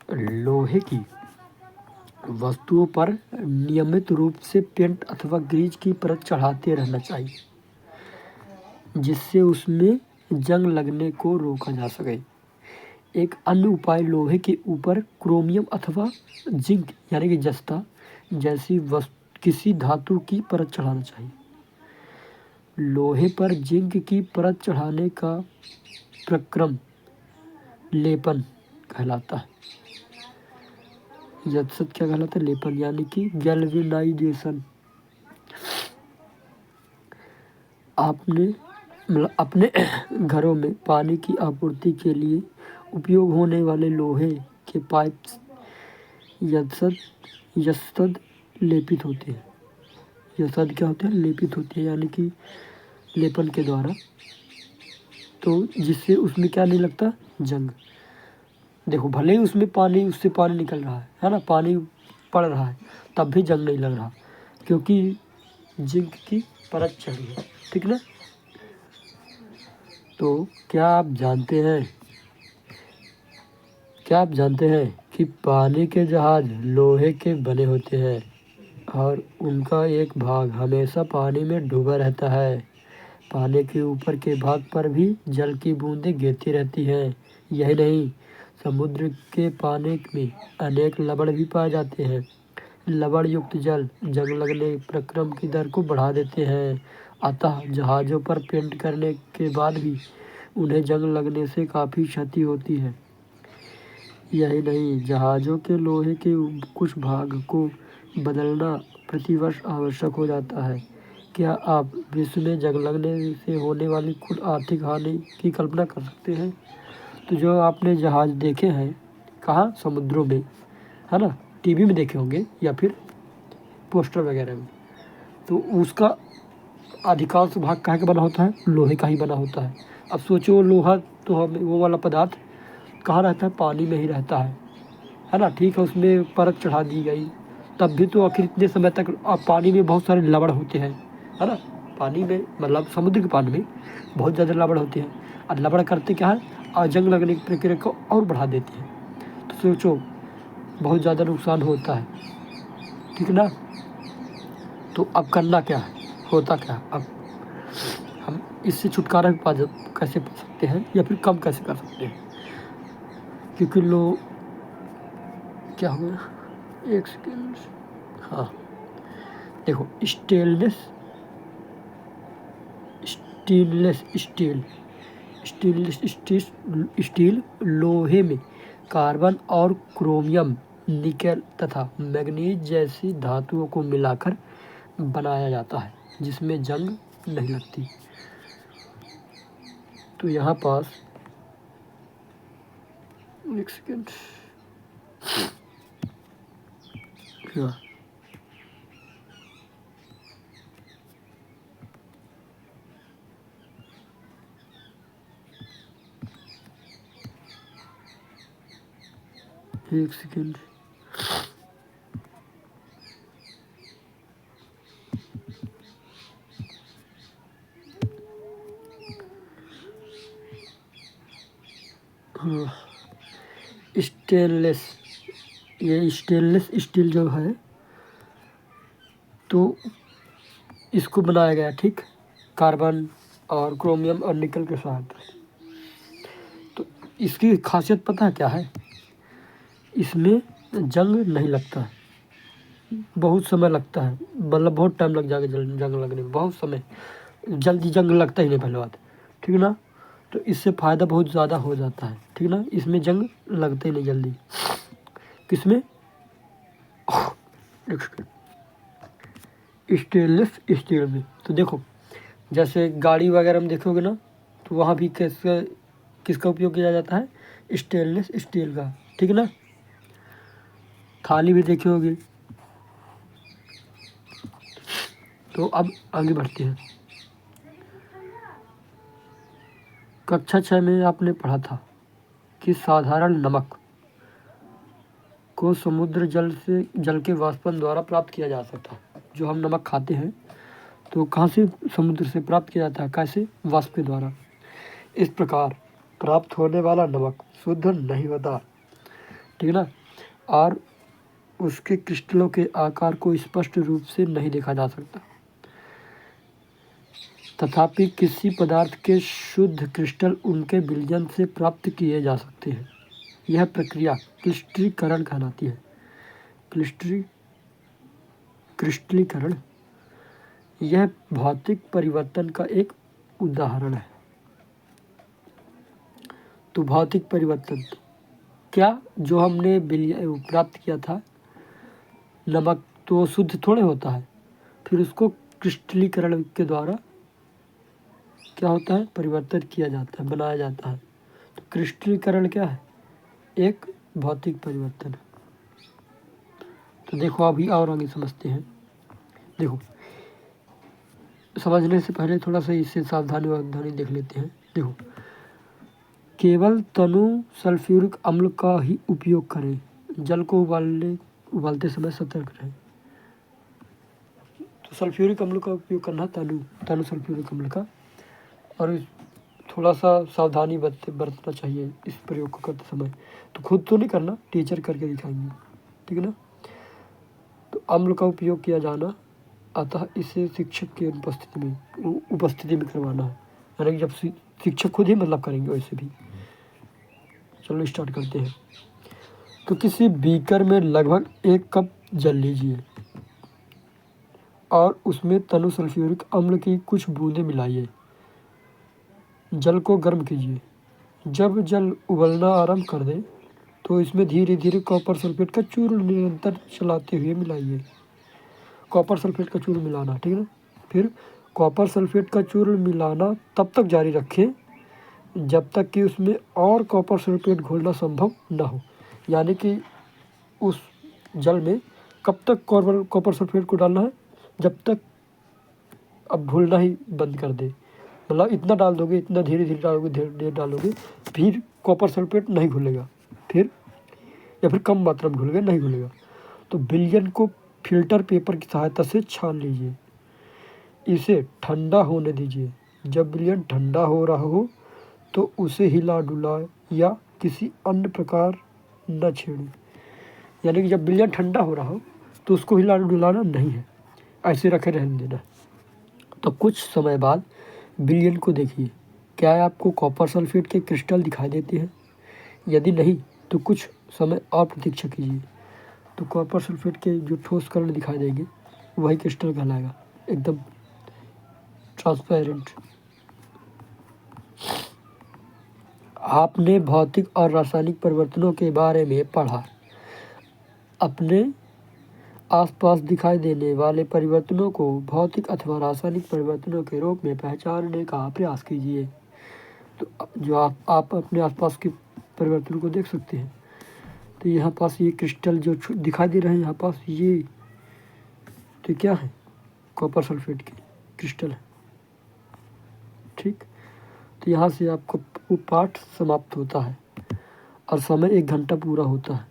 लोहे की वस्तुओं पर नियमित रूप से पेंट अथवा ग्रीज की परत चढ़ाते रहना चाहिए, जिससे उसमें जंग लगने को रोका जा सके। एक अन्य उपाय लोहे के ऊपर क्रोमियम अथवा जिंक यानी कि जस्ता जैसी किसी धातु की परत चढ़ाना चाहिए। लोहे पर जिंक की परत चढ़ाने का प्रक्रम लेपन कहलाता है। जत्सत क्या कहलाता है? लेपन, यानी कि गैल्वेनाइजेशन। आपने अपने घरों में पानी की आपूर्ति के लिए उपयोग होने वाले लोहे के पाइप यस्सद लेपित होते हैं। यस्सद क्या होते हैं? लेपित होते हैं, यानी कि लेपन के द्वारा, तो जिससे उसमें क्या नहीं लगता, जंग। देखो, भले ही उससे पानी निकल रहा है ना, पानी पड़ रहा है, तब भी जंग नहीं लग रहा, क्योंकि जिंक की परत चढ़ी है। ठीक ना? तो क्या आप जानते हैं कि पानी के जहाज लोहे के बने होते हैं और उनका एक भाग हमेशा पानी में डूबा रहता है। पानी के ऊपर के भाग पर भी जल की बूंदें गिरती रहती हैं। यही नहीं, समुद्र के पानी में अनेक लवण भी पाए जाते हैं। लवण युक्त जल जंग लगने प्रक्रम की दर को बढ़ा देते हैं। अतः जहाज़ों पर पेंट करने के बाद भी उन्हें जंग लगने से काफ़ी क्षति होती है। यही नहीं, जहाज़ों के लोहे के कुछ भाग को बदलना प्रतिवर्ष आवश्यक हो जाता है। क्या आप विश्व में जंग लगने से होने वाली कुल आर्थिक हानि की कल्पना कर सकते हैं? तो जो आपने जहाज़ देखे हैं, कहाँ? समुद्रों में, है ना, टीवी में देखे होंगे या फिर पोस्टर वगैरह में, तो उसका अधिकांश भाग काहे का बना होता है? लोहे का ही बना होता है। अब सोचो, लोहा तो हमें वो वाला पदार्थ कहाँ रहता है? पानी में ही रहता है ना। ठीक है, उसमें परत चढ़ा दी गई, तब भी तो आखिर इतने समय तक पानी में बहुत सारे लवण होते हैं, है ना। पानी में मतलब समुद्र के पानी में बहुत ज़्यादा लवण होते हैं, और लवण करते क्या है, और जंग लगने की प्रक्रिया को और बढ़ा देते हैं। तो सोचो, बहुत ज़्यादा नुकसान होता है। ठीक ना? तो अब करना क्या है, होता क्या है? अब हम इससे छुटकारा कैसे पा सकते हैं या फिर कम कैसे कर सकते हैं? क्योंकि क्या हुआ, एक सेकेंड, हाँ देखो, स्टील लोहे में कार्बन और क्रोमियम, निकेल तथा मैग्नीज जैसी धातुओं को मिलाकर बनाया जाता है, जिसमें जंग नहीं लगती। तो यहाँ पास एक सेकेंड, हाँ, एक सेकेंड। हाँ, स्टेनलेस, ये स्टेनलेस स्टील जो है तो इसको बनाया गया, ठीक, कार्बन और क्रोमियम और निकल के साथ। तो इसकी खासियत पता है क्या है? इसमें जंग नहीं लगता है, बहुत समय लगता है, मतलब बहुत टाइम लग जाएगा जंग लगने में, बहुत समय, जल्दी जंग लगता ही नहीं पहले बात, ठीक ना। तो इससे फ़ायदा बहुत ज़्यादा हो जाता है, ठीक ना, इसमें जंग लगते ही नहीं जल्दी। किसमें? स्टेनलेस स्टील में। तो देखो जैसे गाड़ी वगैरह में देखोगे ना, तो वहाँ भी किसका उपयोग किया जाता है? स्टेनलेस स्टील का, ठीक ना। थाली भी देखी होगी। तो अब आगे बढ़ते हैं। कक्षा 6 में आपने पढ़ा था कि साधारण नमक को समुद्र जल के वाष्पन द्वारा प्राप्त किया जा सकता है। जो हम नमक खाते हैं तो कहाँ से? समुद्र से प्राप्त किया जाता है। कैसे? वाष्प के द्वारा। इस प्रकार प्राप्त होने वाला नमक शुद्ध नहीं होता, ठीक ना, और उसके क्रिस्टलों के आकार को स्पष्ट रूप से नहीं देखा जा सकता। तथापि किसी पदार्थ के शुद्ध क्रिस्टल उनके विलयन से प्राप्त किए जा सकते हैं। यह प्रक्रिया क्रिस्टलीकरण कहलाती है। क्रिस्टलीकरण यह भौतिक परिवर्तन का एक उदाहरण है। तो भौतिक परिवर्तन क्या? जो हमने प्राप्त किया था नमक, तो शुद्ध थोड़े होता है, फिर उसको क्रिस्टलीकरण के द्वारा क्या होता है? परिवर्तन किया जाता है, बनाया जाता है। तो क्रिस्टलीकरण क्या है? एक भौतिक परिवर्तन है। तो देखो अभी और आगे समझते हैं। देखो समझने से पहले थोड़ा सा इससे सावधानी देख लेते हैं। देखो, केवल तनु सल्फ्यूरिक अम्ल का ही उपयोग करें। जल को उबालते समय सतर्क रहें। तो सल्फ्यूरिक अम्ल का उपयोग करना, तनु सल्फ्यूरिक अम्ल का, और थोड़ा सा सावधानी बरतना चाहिए इस प्रयोग को करते समय। तो खुद तो नहीं करना, टीचर करके दिखाएंगे, ठीक है ना। तो अम्ल का उपयोग किया जाना, अतः इसे शिक्षक की उपस्थिति में करवाना है, यानी जब शिक्षक खुद ही मतलब करेंगे वैसे भी। चलो स्टार्ट करते हैं। तो किसी बीकर में लगभग 1 कप जल लीजिए और उसमें तनु सल्फ्यूरिक अम्ल की कुछ बूंदें मिलाइए। जल को गर्म कीजिए। जब जल उबलना आरंभ कर दे तो इसमें धीरे धीरे कॉपर सल्फेट का चूर्ण निरंतर चलाते हुए मिलाइए। कॉपर सल्फेट का चूर्ण मिलाना, ठीक है ना। फिर कॉपर सल्फेट का चूर्ण मिलाना तब तक जारी रखें जब तक कि उसमें और कॉपर सल्फेट घोलना संभव न हो। यानी कि उस जल में कब तक कॉपर सल्फेट को डालना है? जब तक अब घुलना ही बंद कर दे, मतलब इतना डाल दोगे, इतना धीरे धीरे डालोगे, फिर कॉपर सल्फेट नहीं घुलेगा, फिर या फिर कम मात्रा में घुलेगा, नहीं घुलेगा। तो विलयन को फिल्टर पेपर की सहायता से छान लीजिए। इसे ठंडा होने दीजिए। जब विलयन ठंडा हो रहा हो तो उसे हिला डुला या किसी अन्य प्रकार न छेड़ें। यानी कि जब विलयन ठंडा हो रहा हो तो उसको हिला डुलाना नहीं है, ऐसे रखे रहने देना। तो कुछ समय बाद विलयन को देखिए, क्या आपको कॉपर सल्फेट के क्रिस्टल दिखाई देते हैं? यदि नहीं तो कुछ समय और प्रतीक्षा कीजिए। तो कॉपर सल्फेट के जो ठोस कण दिखाई देंगे वही क्रिस्टल कहलाएगा, एकदम ट्रांसपेरेंट। आपने भौतिक और रासायनिक परिवर्तनों के बारे में पढ़ा। अपने आसपास दिखाई देने वाले परिवर्तनों को भौतिक अथवा रासायनिक परिवर्तनों के रूप में पहचानने का प्रयास कीजिए। तो जो आप अपने आसपास के परिवर्तनों को देख सकते हैं। तो यहाँ पास ये क्रिस्टल जो दिखाई दे रहे हैं यहाँ पास, ये तो क्या है? कॉपर सल्फेट के क्रिस्टल है, ठीक। तो यहाँ से आपको वो पाठ समाप्त होता है और समय 1 घंटा पूरा होता है।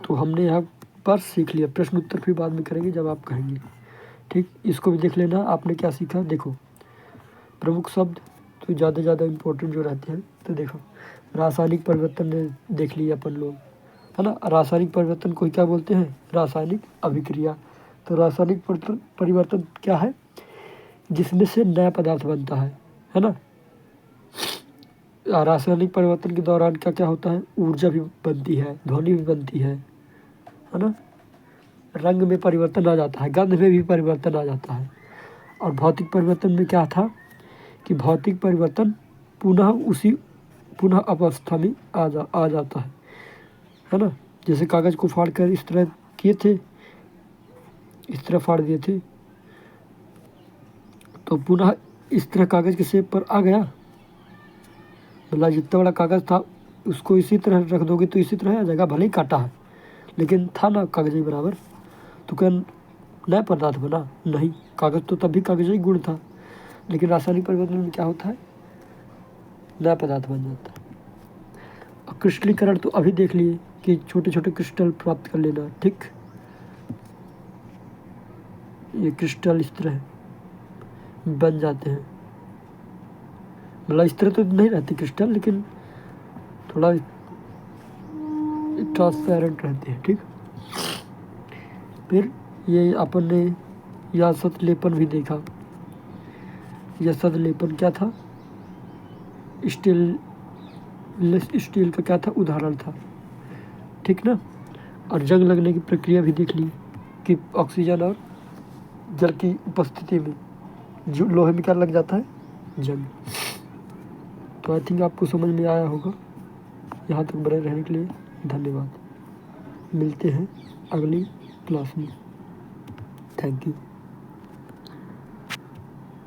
तो हमने यहाँ पर सीख लिया। प्रश्न उत्तर फिर बाद में करेंगे जब आप कहेंगे, ठीक। इसको भी देख लेना आपने क्या सीखा। देखो प्रमुख शब्द तो ज़्यादा इम्पोर्टेंट जो रहते हैं, तो देखो रासायनिक परिवर्तन ने देख लिया अपन लोग, है ना। रासायनिक परिवर्तन को क्या बोलते हैं? रासायनिक अभिक्रिया। तो रासायनिक परिवर्तन क्या है? जिसमें से नया पदार्थ बनता है ना। रासायनिक परिवर्तन के दौरान क्या क्या होता है? ऊर्जा भी बनती है, ध्वनि भी बनती है ना। रंग में परिवर्तन आ जाता है, गंध में भी परिवर्तन आ जाता है। और भौतिक परिवर्तन में क्या था कि भौतिक परिवर्तन पुनः अवस्था में आ जाता है ना। जैसे कागज़ को फाड़ कर इस तरह किए थे, इस तरह फाड़ दिए थे, तो पुनः इस तरह कागज़ के शेप पर आ गया। मतलब जितना बड़ा कागज़ था उसको इसी तरह रख दोगे तो इसी तरह आ जाएगा, भले ही काटा है लेकिन था ना कागज़ी बराबर। तो क्या नया पदार्थ बना? नहीं, कागज़ तो तब भी कागज़ी गुण था, लेकिन रासायनिक परिवर्तन में क्या होता है? नया पदार्थ बन जाता है। और क्रिस्टलीकरण तो अभी देख लिए कि छोटे छोटे क्रिस्टल प्राप्त कर लेना, ठीक। ये क्रिस्टल इस तरह बन जाते हैं, मतलब इस तरह तो नहीं रहते क्रिस्टल, लेकिन थोड़ा ट्रांसपेरेंट रहते हैं, ठीक। फिर ये अपन ने यह सतलेपन भी देखा। यह सतलेपन क्या था? स्टील का क्या था? उदाहरण था, ठीक ना। और जंग लगने की प्रक्रिया भी देख ली कि ऑक्सीजन और जल की उपस्थिति में जो लोहे में क्या लग जाता है? जंग। तो आई थिंक आपको समझ में आया होगा। यहाँ तक बने रहने के लिए धन्यवाद। मिलते हैं अगली क्लास में। Thank you.